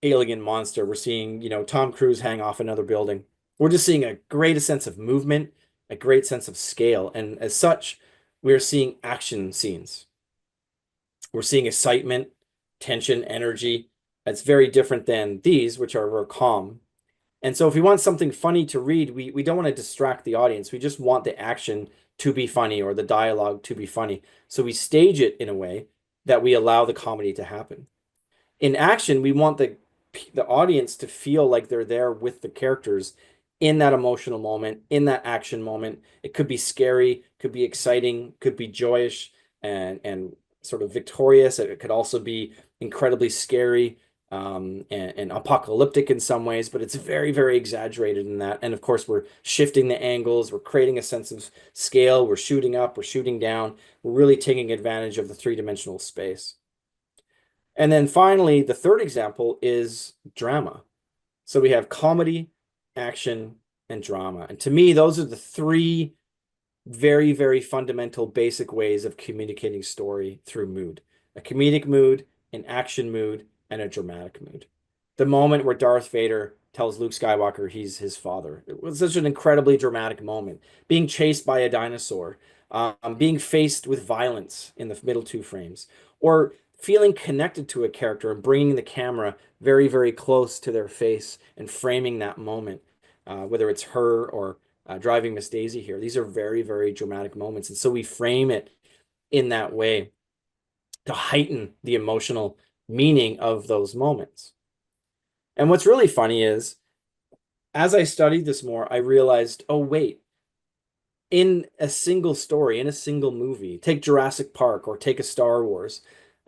alien monster. We're seeing, Tom Cruise hang off another building. We're just seeing a greater sense of movement a great sense of scale. And as such, we're seeing action scenes. We're seeing excitement, tension, energy. That's very different than these, which are more calm. And so if we want something funny to read, we don't want to distract the audience. We just want the action to be funny or the dialogue to be funny. So we stage it in a way that we allow the comedy to happen. In action, we want the audience to feel like they're there with the characters in that emotional moment, in that action moment. It could be scary, could be exciting, could be joyous and sort of victorious. It could also be incredibly scary and apocalyptic in some ways, but it's very, very exaggerated in that. And of course, we're shifting the angles, we're creating a sense of scale, we're shooting up, we're shooting down, we're really taking advantage of the three-dimensional space. And then finally, the third example is drama. So we have comedy, action, and drama. And to me, those are the three very, very fundamental basic ways of communicating story through mood. A comedic mood, an action mood, and a dramatic mood. The moment where Darth Vader tells Luke Skywalker he's his father. It was such an incredibly dramatic moment. Being chased by a dinosaur, being faced with violence in the middle two frames, or feeling connected to a character and bringing the camera very, very close to their face and framing that moment, whether it's her or driving Miss Daisy here. These are very, very dramatic moments. And so we frame it in that way to heighten the emotional meaning of those moments. And what's really funny is, as I studied this more, I realized, oh, wait, in a single story, in a single movie, take Jurassic Park or take a Star Wars,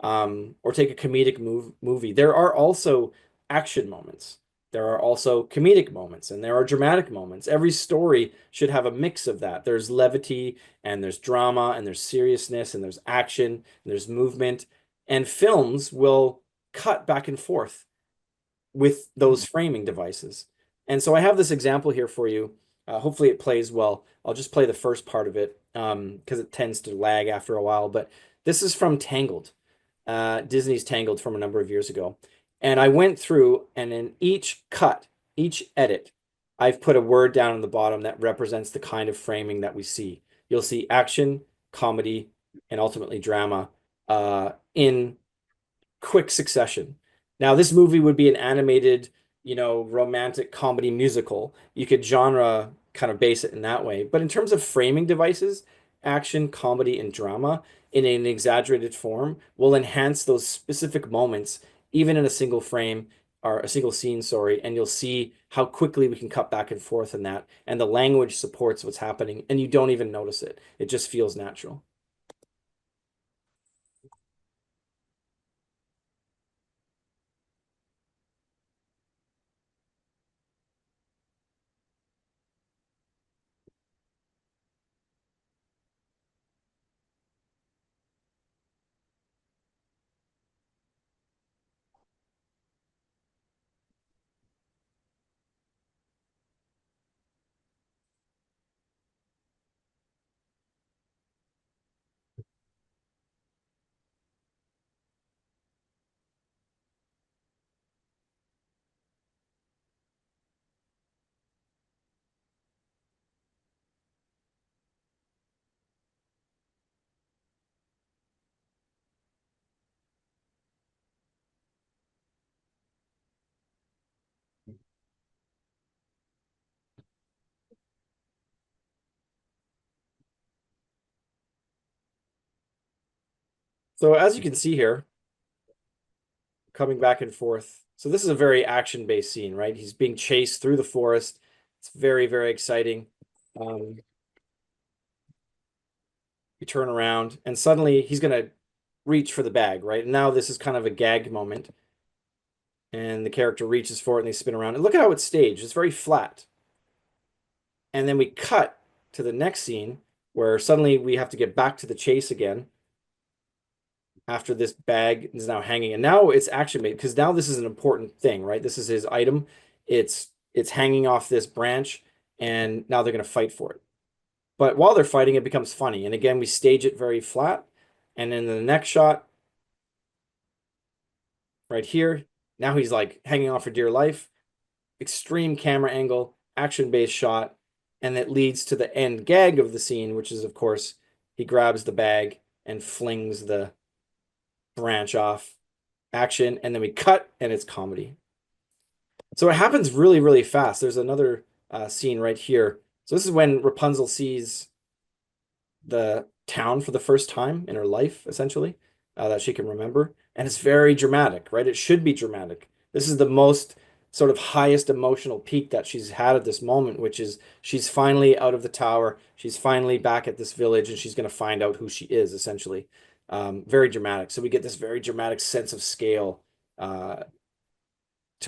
or take a comedic movie, there are also action moments. There are also comedic moments and there are dramatic moments. Every story should have a mix of that. There's levity and there's drama and there's seriousness and there's action and there's movement. And films will cut back and forth with those framing devices. And so I have this example here for you. Hopefully it plays well. I'll just play the first part of it because it tends to lag after a while. But this is from Tangled, Disney's Tangled from a number of years ago. And I went through and in each cut, each edit, I've put a word down on the bottom that represents the kind of framing that we see. You'll see action, comedy, and ultimately drama in quick succession. Now, this movie would be an animated, romantic comedy musical. You could genre kind of base it in that way. But in terms of framing devices, action, comedy, and drama in an exaggerated form will enhance those specific moments, even in a single frame or a single scene, sorry, and you'll see how quickly we can cut back and forth in that. And the language supports what's happening, and you don't even notice it. It just feels natural. So as you can see here, coming back and forth. So this is a very action-based scene, right? He's being chased through the forest. It's very, very exciting. You turn around and suddenly he's going to reach for the bag, right? And now this is kind of a gag moment. And the character reaches for it and they spin around. And look at how it's staged. It's very flat. And then we cut to the next scene where suddenly we have to get back to the chase again after this bag is now hanging. And now it's action made because now this is an important thing, right? This is his item. It's hanging off this branch and now they're going to fight for it. But while they're fighting, it becomes funny. And again, we stage it very flat. And in the next shot, right here, now he's like hanging on for dear life. Extreme camera angle, action-based shot. and it leads to the end gag of the scene, which is, of course, he grabs the bag and flings the branch off. Action, and then we cut, and it's comedy. So it happens really, really fast. There's another scene right here. So this is when Rapunzel sees the town for the first time in her life, essentially, that she can remember. And it's very dramatic, right? It should be dramatic. This is the most sort of highest emotional peak that she's had at this moment, which is she's finally out of the tower. She's finally back at this village, and she's going to find out who she is, essentially. Very dramatic. So we get this very dramatic sense of scale to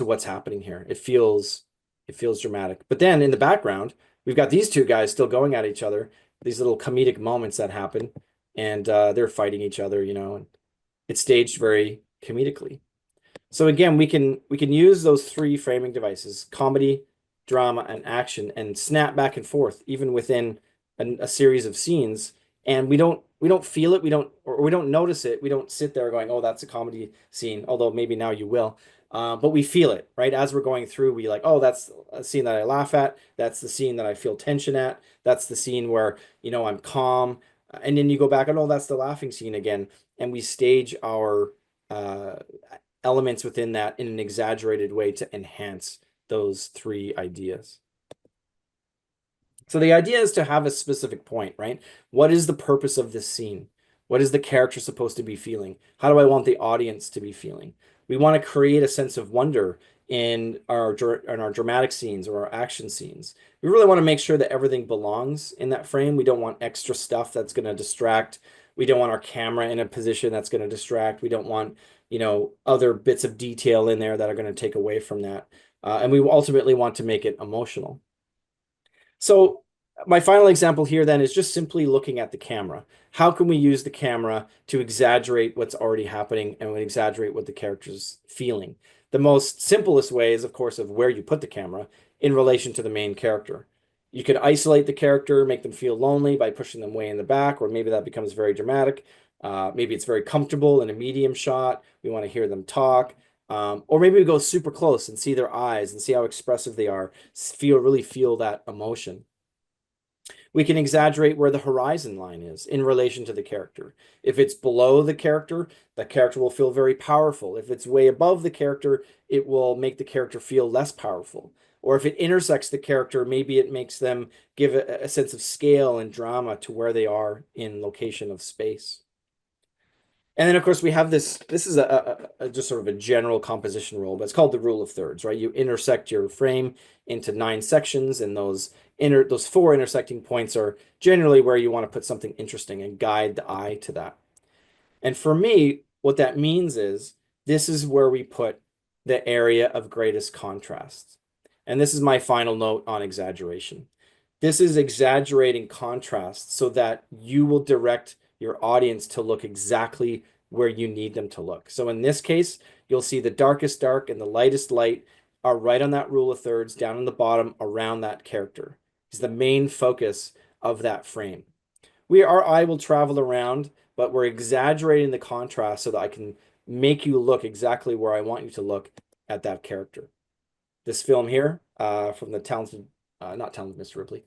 what's happening here. It feels dramatic. But then in the background, we've got these two guys still going at each other, these little comedic moments that happen, and they're fighting each other, you know, and it's staged very comedically. So again, we can use those three framing devices, comedy, drama, and action, and snap back and forth, even within a series of scenes. And we don't feel it, we don't notice it. We don't sit there going, oh, that's a comedy scene, although maybe now you will. But we feel it, right? As we're going through, we like, oh, that's a scene that I laugh at. That's the scene that I feel tension at. That's the scene where, you know, I'm calm. And then you go back and, oh, that's the laughing scene again. And we stage our elements within that in an exaggerated way to enhance those three ideas. So the idea is to have a specific point, right? What is the purpose of this scene? What is the character supposed to be feeling? How do I want the audience to be feeling? We want to create a sense of wonder in our dramatic scenes or our action scenes. We really want to make sure that everything belongs in that frame. We don't want extra stuff that's going to distract. We don't want our camera in a position that's going to distract. We don't want, you know, other bits of detail in there that are going to take away from that. And we ultimately want to make it emotional. So my final example here then is just simply looking at the camera. How can we use the camera to exaggerate what's already happening and exaggerate what the character's feeling? The most simplest way is, of course, of where you put the camera in relation to the main character. You could isolate the character, make them feel lonely by pushing them way in the back, or maybe that becomes very dramatic. Maybe it's very comfortable in a medium shot. We want to hear them talk. Or maybe we go super close and see their eyes and see how expressive they are, really feel that emotion. We can exaggerate where the horizon line is in relation to the character. If it's below the character will feel very powerful. If it's way above the character, it will make the character feel less powerful. Or if it intersects the character, maybe it makes them give a sense of scale and drama to where they are in location of space. And then, of course, we have this is a just sort of a general composition rule, but it's called the rule of thirds, right? You intersect your frame into 9 sections, and those 4 intersecting points are generally where you want to put something interesting and guide the eye to that. And for me, what that means is this is where we put the area of greatest contrast. And this is my final note on exaggeration. This is exaggerating contrast so that you will direct your audience to look exactly where you need them to look. So in this case, you'll see the darkest dark and the lightest light are right on that rule of thirds down in the bottom around that character. It's the main focus of that frame. Our eye will travel around, but we're exaggerating the contrast so that I can make you look exactly where I want you to look at that character. This film here, from the talented, not talented Mr. Ripley.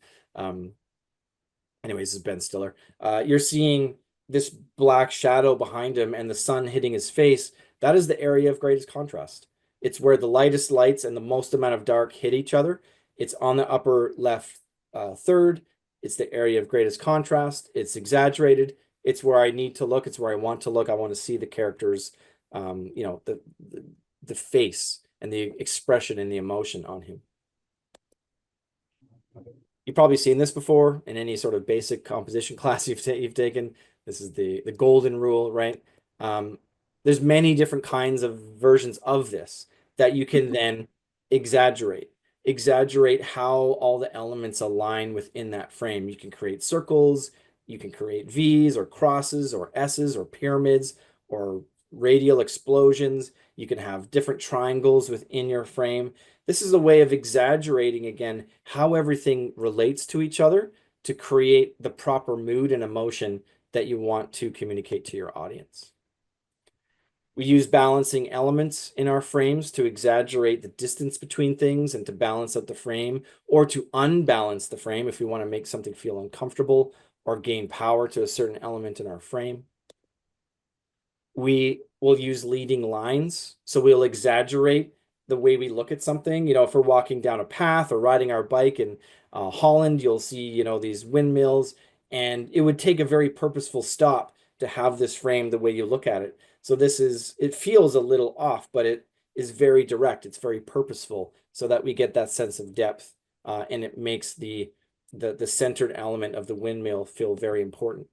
Anyways, this is Ben Stiller. You're seeing this black shadow behind him and the sun hitting his face. That is the area of greatest contrast. It's where the lightest lights and the most amount of dark hit each other. It's on the upper left third. It's the area of greatest contrast. It's exaggerated. It's where I need to look. It's where I want to look. I want to see the characters, you know, the face and the expression and the emotion on him. You've probably seen this before in any sort of basic composition class you've taken. This is the golden rule, right? There's many different kinds of versions of this that you can then exaggerate how all the elements align within that frame. You can create circles, you can create V's or crosses or S's or pyramids or radial explosions. You can have different triangles within your frame. This is a way of exaggerating, again, how everything relates to each other to create the proper mood and emotion that you want to communicate to your audience. We use balancing elements in our frames to exaggerate the distance between things and to balance out the frame, or to unbalance the frame if we want to make something feel uncomfortable or gain power to a certain element in our frame. We will use leading lines. So we'll exaggerate the way we look at something. If we're walking down a path or riding our bike in Holland, you'll see, these windmills, and it would take a very purposeful stop to have this frame the way you look at it. So it feels a little off, but it is very direct. It's very purposeful so that we get that sense of depth, and it makes the centered element of the windmill feel very important.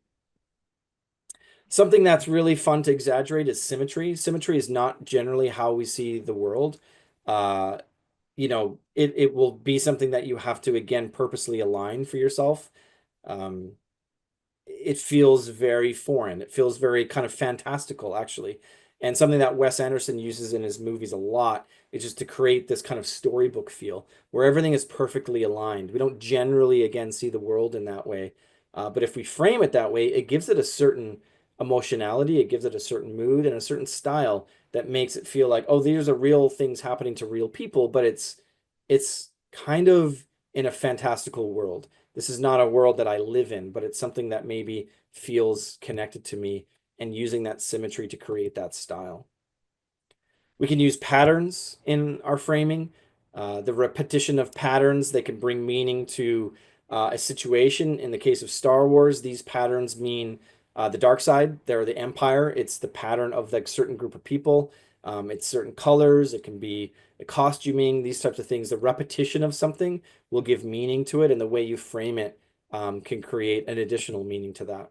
Something that's really fun to exaggerate is symmetry. Symmetry is not generally how we see the world. It will be something that you have to, again, purposely align for yourself. It feels very foreign. It feels very kind of fantastical, actually. And something that Wes Anderson uses in his movies a lot is just to create this kind of storybook feel where everything is perfectly aligned. We don't generally, again, see the world in that way. But if we frame it that way, it gives it a certain emotionality, it gives it a certain mood and a certain style that makes it feel like, oh, these are real things happening to real people, but it's kind of in a fantastical world. This is not a world that I live in, but it's something that maybe feels connected to me, and using that symmetry to create that style. We can use patterns in our framing. The repetition of patterns, they can bring meaning to a situation. In the case of Star Wars, these patterns mean the dark side. They're the Empire. It's the pattern of like certain group of people. It's certain colors. It can be the costuming, these types of things. The repetition of something will give meaning to it, and the way you frame it can create an additional meaning to that.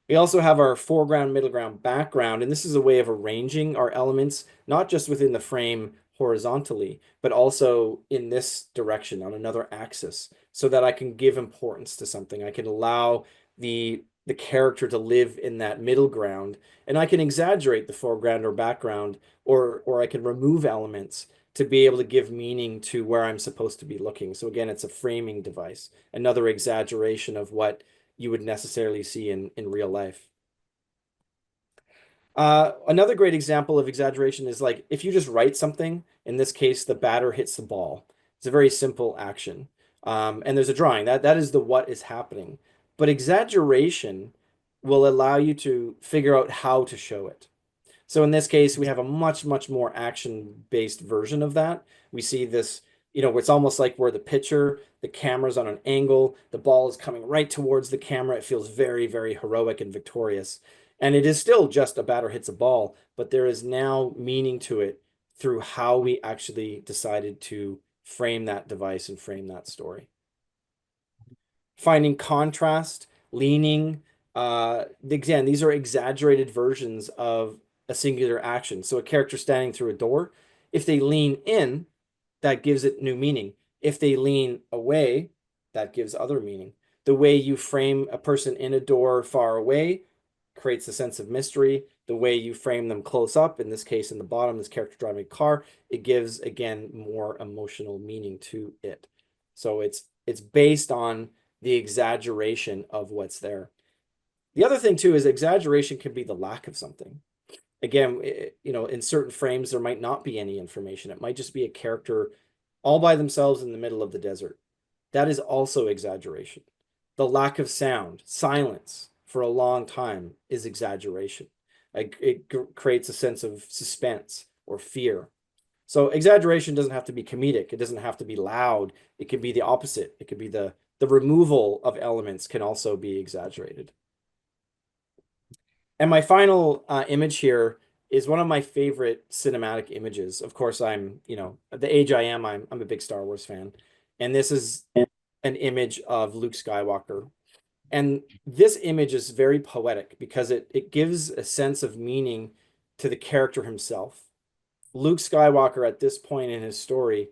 We also have our foreground, middle ground, background, and this is a way of arranging our elements, not just within the frame horizontally, but also in this direction on another axis, so that I can give importance to something. I can allow the character to live in that middle ground, and I can exaggerate the foreground or background, or I can remove elements to be able to give meaning to where I'm supposed to be looking. So again, it's a framing device, another exaggeration of what you would necessarily see in real life. Another great example of exaggeration is like if you just write something, in this case, the batter hits the ball. It's a very simple action. And there's a drawing. That is the what is happening. But exaggeration will allow you to figure out how to show it. So in this case, we have a much, much more action-based version of that. We see this, it's almost like we're the pitcher, the camera's on an angle, the ball is coming right towards the camera. It feels very, very heroic and victorious. And it is still just a batter hits a ball, but there is now meaning to it through how we actually decided to frame that device and frame that story. Finding contrast, leaning. Again, these are exaggerated versions of a singular action. So a character standing through a door, if they lean in, that gives it new meaning. If they lean away, that gives other meaning. The way you frame a person in a door far away creates a sense of mystery. The way you frame them close up, in this case, in the bottom, this character driving a car, it gives, again, more emotional meaning to it. So it's based on the exaggeration of what's there. The other thing, too, is exaggeration can be the lack of something. Again, in certain frames, there might not be any information. It might just be a character all by themselves in the middle of the desert. That is also exaggeration. The lack of sound, silence for a long time is exaggeration. It creates a sense of suspense or fear. So exaggeration doesn't have to be comedic. It doesn't have to be loud. It can be the opposite. It could be the removal of elements can also be exaggerated. And my final image here is one of my favorite cinematic images. Of course, I'm, at the age I am, I'm a big Star Wars fan. And this is an image of Luke Skywalker. And this image is very poetic because it gives a sense of meaning to the character himself. Luke Skywalker at this point in his story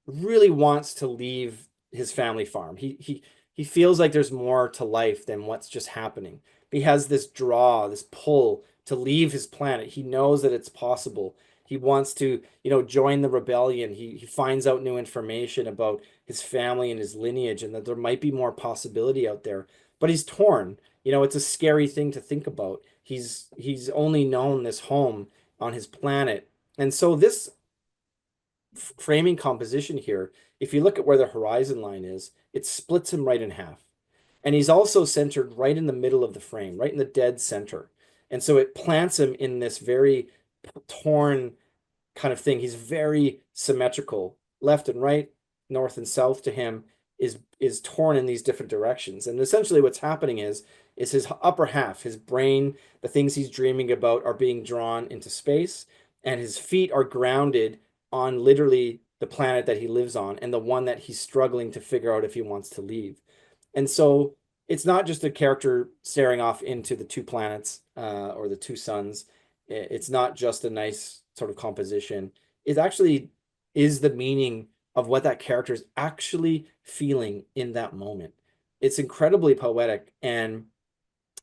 really wants to leave his family farm. He feels like there's more to life than what's just happening. He has this draw, this pull to leave his planet. He knows that it's possible. He wants to, join the rebellion. He finds out new information about his family and his lineage, and that there might be more possibility out there. But he's torn. It's a scary thing to think about. He's only known this home on his planet. And so this framing composition here, if you look at where the horizon line is, it splits him right in half. And he's also centered right in the middle of the frame, right in the dead center. And so it plants him in this very torn kind of thing. He's very symmetrical. Left and right, north and south to him is torn in these different directions. And essentially what's happening is his upper half, his brain, the things he's dreaming about are being drawn into space, and his feet are grounded on literally the planet that he lives on and the one that he's struggling to figure out if he wants to leave. And so it's not just a character staring off into the two planets or the two suns. It's not just a nice sort of composition. It actually is the meaning of what that character is actually feeling in that moment. It's incredibly poetic, and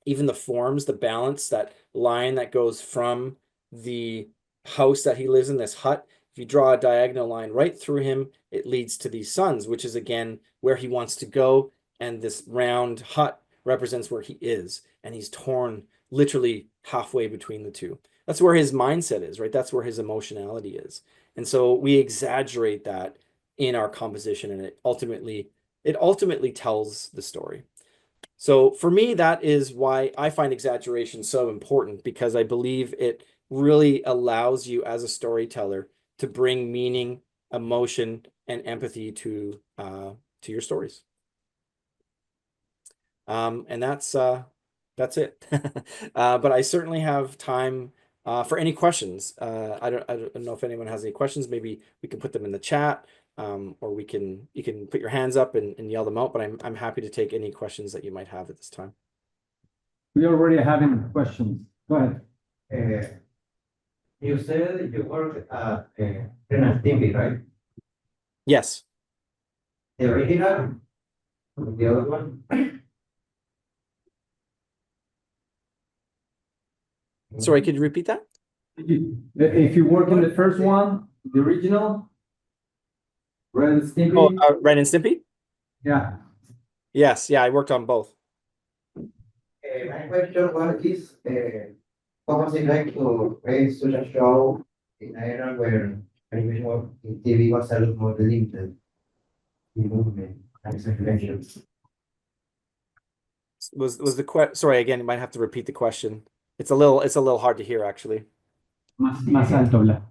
even the forms, the balance, that line that goes from the house that he lives in, this hut, if you draw a diagonal line right through him, it leads to these suns, which is again where he wants to go. And this round hut represents where he is. And he's torn literally halfway between the two. That's where his mindset is, right? That's where his emotionality is. And so we exaggerate that in our composition, and it ultimately tells the story. So for me, that is why I find exaggeration so important, because I believe it really allows you as a storyteller to bring meaning, emotion, and empathy to your stories. And that's it. But I certainly have time for any questions. I don't know if anyone has any questions. Maybe we can put them in the chat, or you can put your hands up and yell them out. But I'm happy to take any questions that you might have at this time. We already having questions. Go ahead. You said you work at Creativity, right? Yes. The original, the other one. Sorry, could you repeat that? If you work in the first one, the original, Ren and Stimpy. Oh, Ren and Stimpy? Yeah. Yes, yeah, I worked on both. My question was what was it like to raise such a show in an era where animation in TV was a lot more limited in movement and exaggeration? Was the sorry, again, you might have to repeat the question. It's a little hard to hear, actually. Más alto habla.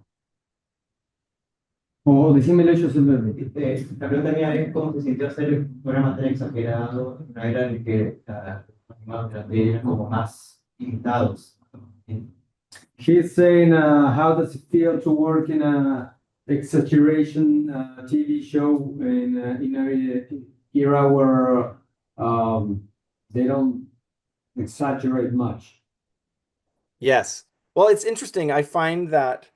O decímelo yo simplemente. La pregunta mía es cómo se sintió hacer un programa tan exagerado en una era en que los animados de la tele eran como más limitados. He's saying, how does it feel to work in a exaggeration TV show in an era where they don't exaggerate much? Yes. Well, it's interesting. I find that,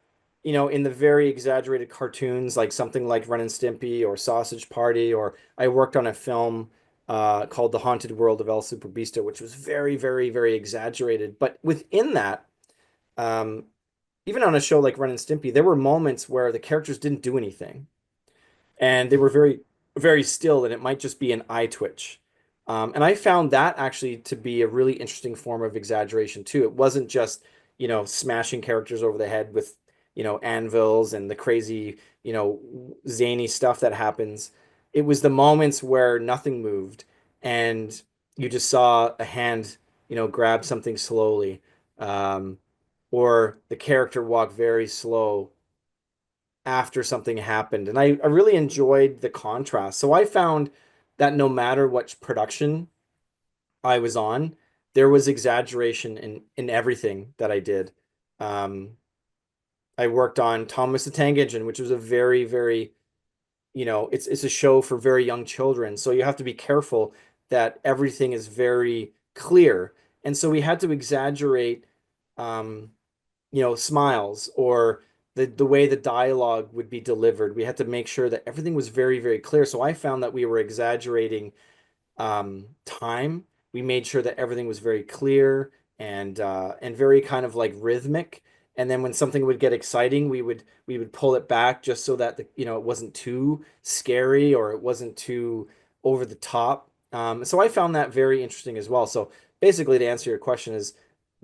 in the very exaggerated cartoons, like something like Ren and Stimpy or Sausage Party, or I worked on a film called The Haunted World of El Superbeasto, which was very, very, very exaggerated. But within that, even on a show like Ren and Stimpy, there were moments where the characters didn't do anything, and they were very, very still, and it might just be an eye twitch. And I found that actually to be a really interesting form of exaggeration too. It wasn't just, smashing characters over the head with, anvils and the crazy, zany stuff that happens. It was the moments where nothing moved and you just saw a hand, grab something slowly, or the character walk very slow after something happened. And I really enjoyed the contrast. So I found that no matter which production I was on, there was exaggeration in everything that I did. I worked on Thomas the Tank Engine, which was a very, very, it's a show for very young children. So you have to be careful that everything is very clear. And so we had to exaggerate, smiles or the way the dialogue would be delivered. We had to make sure that everything was very, very clear. So I found that we were exaggerating time. We made sure that everything was very clear and very kind of like rhythmic. And then when something would get exciting, we would pull it back just so that it wasn't too scary or it wasn't too over the top. So I found that very interesting as well. So basically, to answer your question, is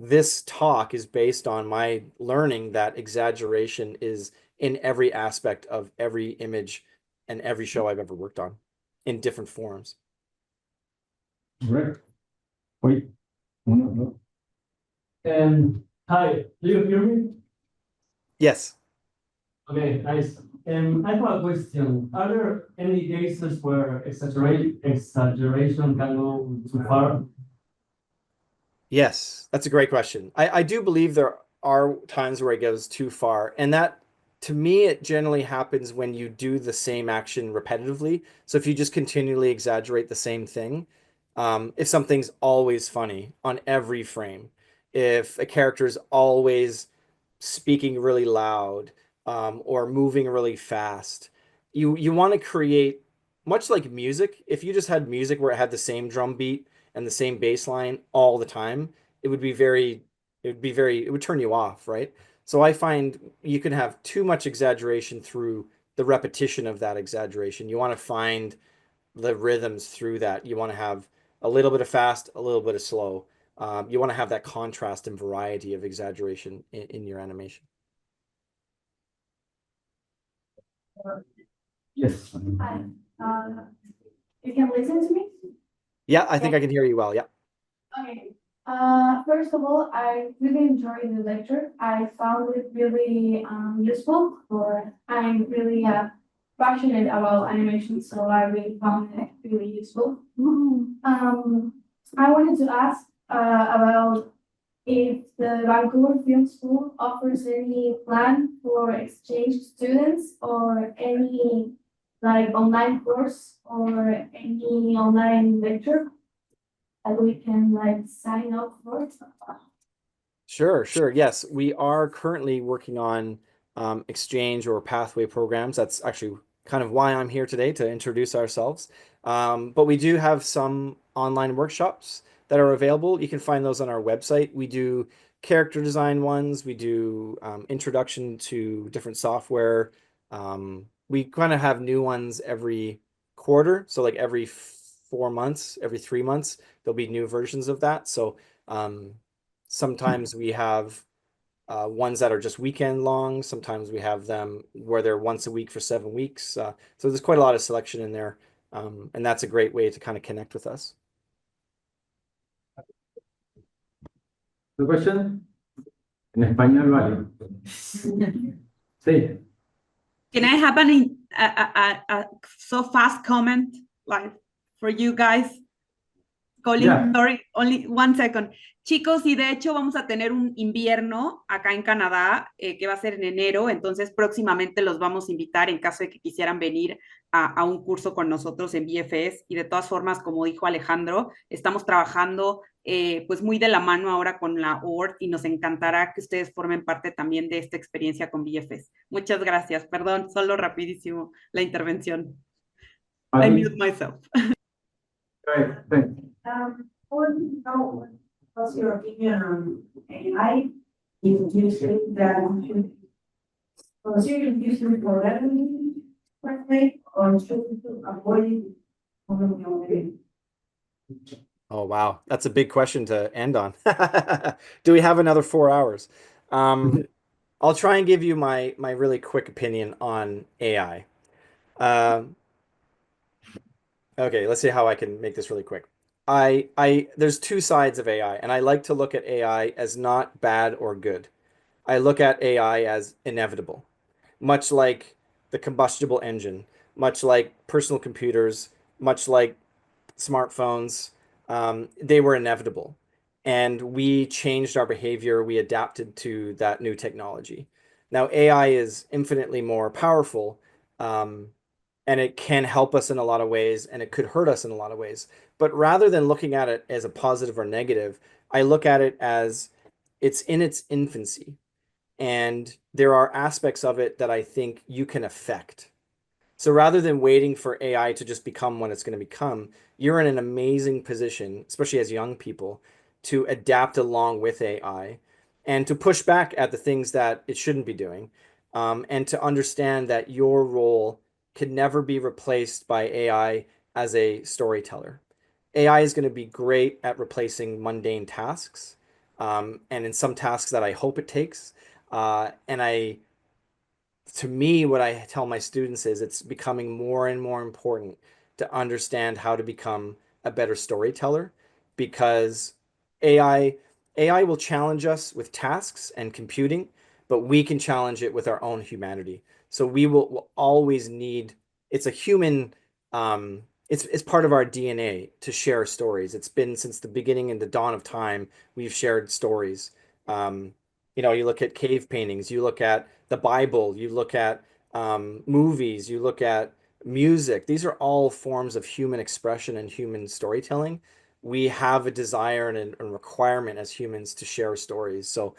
this talk is based on my learning that exaggeration is in every aspect of every image and every show I've ever worked on in different forms. Right. Wait. No. Hi, do you hear me? Yes. Okay, nice. I have a question. Are there any cases where exaggeration can go too far? Yes, that's a great question. I do believe there are times where it goes too far, and that to me it generally happens when you do the same action repetitively. So if you just continually exaggerate the same thing, if something's always funny on every frame, if a character is always speaking really loud, or moving really fast, you want to create, much like music. If you just had music where it had the same drum beat and the same bass line all the time, it would it would turn you off, right? So I find you can have too much exaggeration through the repetition of that exaggeration. You want to find the rhythms through that. You want to have a little bit of fast, a little bit of slow. You want to have that contrast and variety of exaggeration in your animation. Yes. Hi, you can listen to me? Yeah, I think I can hear you well. Yeah. Okay. First of all, I really enjoyed the lecture. I found it really useful, or I'm really passionate about animation, so I really found it really useful. I wanted to ask about if the Vancouver Film School offers any plan for exchange students or any like online course or any online lecture that we can like sign up for. Sure. Yes, we are currently working on exchange or pathway programs. That's actually kind of why I'm here today, to introduce ourselves. But we do have some online workshops that are available. You can find those on our website. We do character design ones. We do introduction to different software. We kind of have new ones every quarter. So like every 4 months, every 3 months, there'll be new versions of that. So sometimes we have ones that are just weekend long. Sometimes we have them where they're once a week for 7 weeks. So there's quite a lot of selection in there. And that's a great way to kind of connect with us. The question? En español, vale. Sí. Can I have a so fast comment, like for you guys? Colin, Yeah. sorry, only 1 second. Chicos, y de hecho vamos a tener un invierno acá en Canadá, que va a ser en enero, entonces próximamente los vamos a invitar en caso de que quisieran venir a un curso con nosotros en VFS. Y de todas formas, como dijo Alejandro, estamos trabajando pues muy de la mano ahora con la ORT y nos encantará que ustedes formen parte también de esta experiencia con VFS. Muchas gracias. Perdón, solo rapidísimo la intervención. I mute myself. Right, thanks. I want to know what's your opinion on AI? If you think that we should consider using it for revenue, or should we avoid it? Oh, wow. That's a big question to end on. Do we have another 4 hours? I'll try and give you my really quick opinion on AI. Okay, let's see how I can make this really quick. There's two sides of AI, and I like to look at AI as not bad or good. I look at AI as inevitable, much like the combustible engine, much like personal computers, much like smartphones. They were inevitable, and we changed our behavior. We adapted to that new technology. Now, AI is infinitely more powerful, and it can help us in a lot of ways, and it could hurt us in a lot of ways. But rather than looking at it as a positive or negative, I look at it as it's in its infancy. And there are aspects of it that I think you can affect. So rather than waiting for AI to just become what it's going to become, you're in an amazing position, especially as young people, to adapt along with AI and to push back at the things that it shouldn't be doing, and to understand that your role can never be replaced by AI as a storyteller. AI is going to be great at replacing mundane tasks, and in some tasks that I hope it takes. To me, what I tell my students is it's becoming more and more important to understand how to become a better storyteller, because AI will challenge us with tasks and computing, but we can challenge it with our own humanity. So we'll always need, it's a human, it's part of our DNA to share stories. It's been since the beginning and the dawn of time, we've shared stories. You look at cave paintings, you look at the Bible, you look at movies, you look at music. These are all forms of human expression and human storytelling. We have a desire and a requirement as humans to share stories. So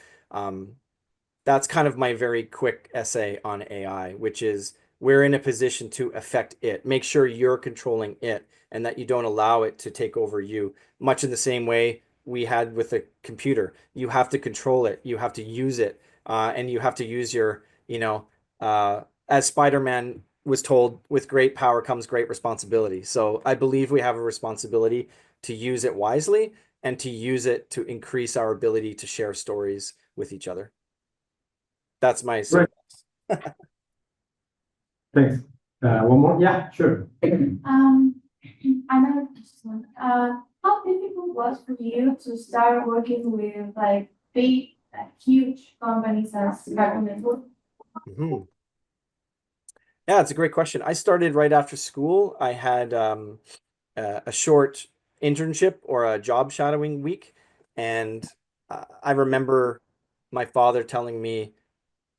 that's kind of my very quick essay on AI, which is we're in a position to affect it. Make sure you're controlling it and that you don't allow it to take over you, much in the same way we had with a computer. You have to control it, you have to use it, and you have to use your, as Spider-Man was told, with great power comes great responsibility. So I believe we have a responsibility to use it wisely and to use it to increase our ability to share stories with each other. That's my soapbox. Thanks. One more? Yeah, sure. Another question. How difficult was for you to start working with like big, huge companies as Actualmente? Yeah, it's a great question. I started right after school. I had a short internship or a job shadowing week, and I remember my father telling me,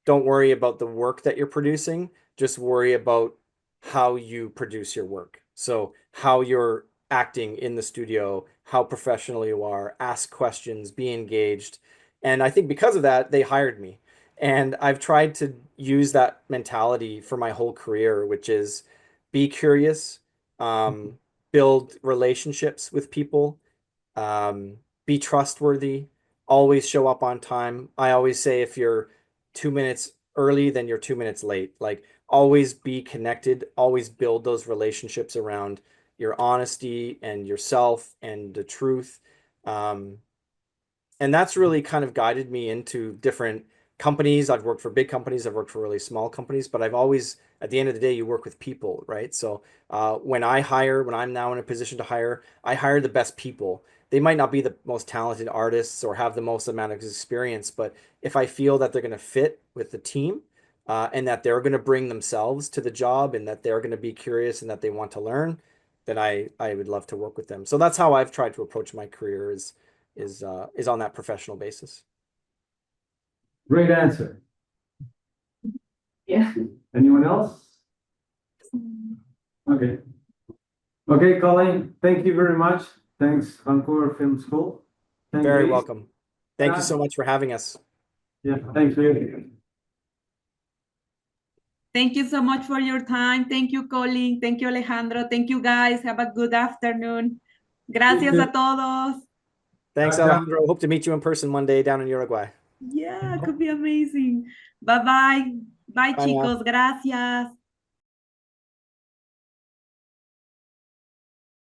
don't worry about the work that you're producing, just worry about how you produce your work. So how you're acting in the studio, how professional you are, ask questions, be engaged. And I think because of that, they hired me. And I've tried to use that mentality for my whole career, which is be curious, build relationships with people, be trustworthy, always show up on time. I always say if you're 2 minutes early, then you're 2 minutes late. Like always be connected, always build those relationships around your honesty and yourself and the truth. And that's really kind of guided me into different companies. I've worked for big companies, I've worked for really small companies, but I've always, at the end of the day, you work with people, right? So when I'm now in a position to hire, I hire the best people. They might not be the most talented artists or have the most amount of experience, but if I feel that they're going to fit with the team, and that they're going to bring themselves to the job and that they're going to be curious and that they want to learn, then I would love to work with them. So that's how I've tried to approach my career is on that professional basis. Great answer. Yeah. Anyone else? Okay. Okay, Colin, thank you very much. Thanks, Vancouver Film School. Thank Very you. welcome. Thank you so much for having us. Yeah, thanks you. Thank you so much for your time. Thank you, Colin. Thank you, Alejandro. Thank you, guys. Have a good afternoon. Gracias a todos. Thanks, Alejandro. Hope to meet you in person one day down in Uruguay. Yeah, could be amazing. Bye-bye. Bye, Bye now. chicos. Gracias.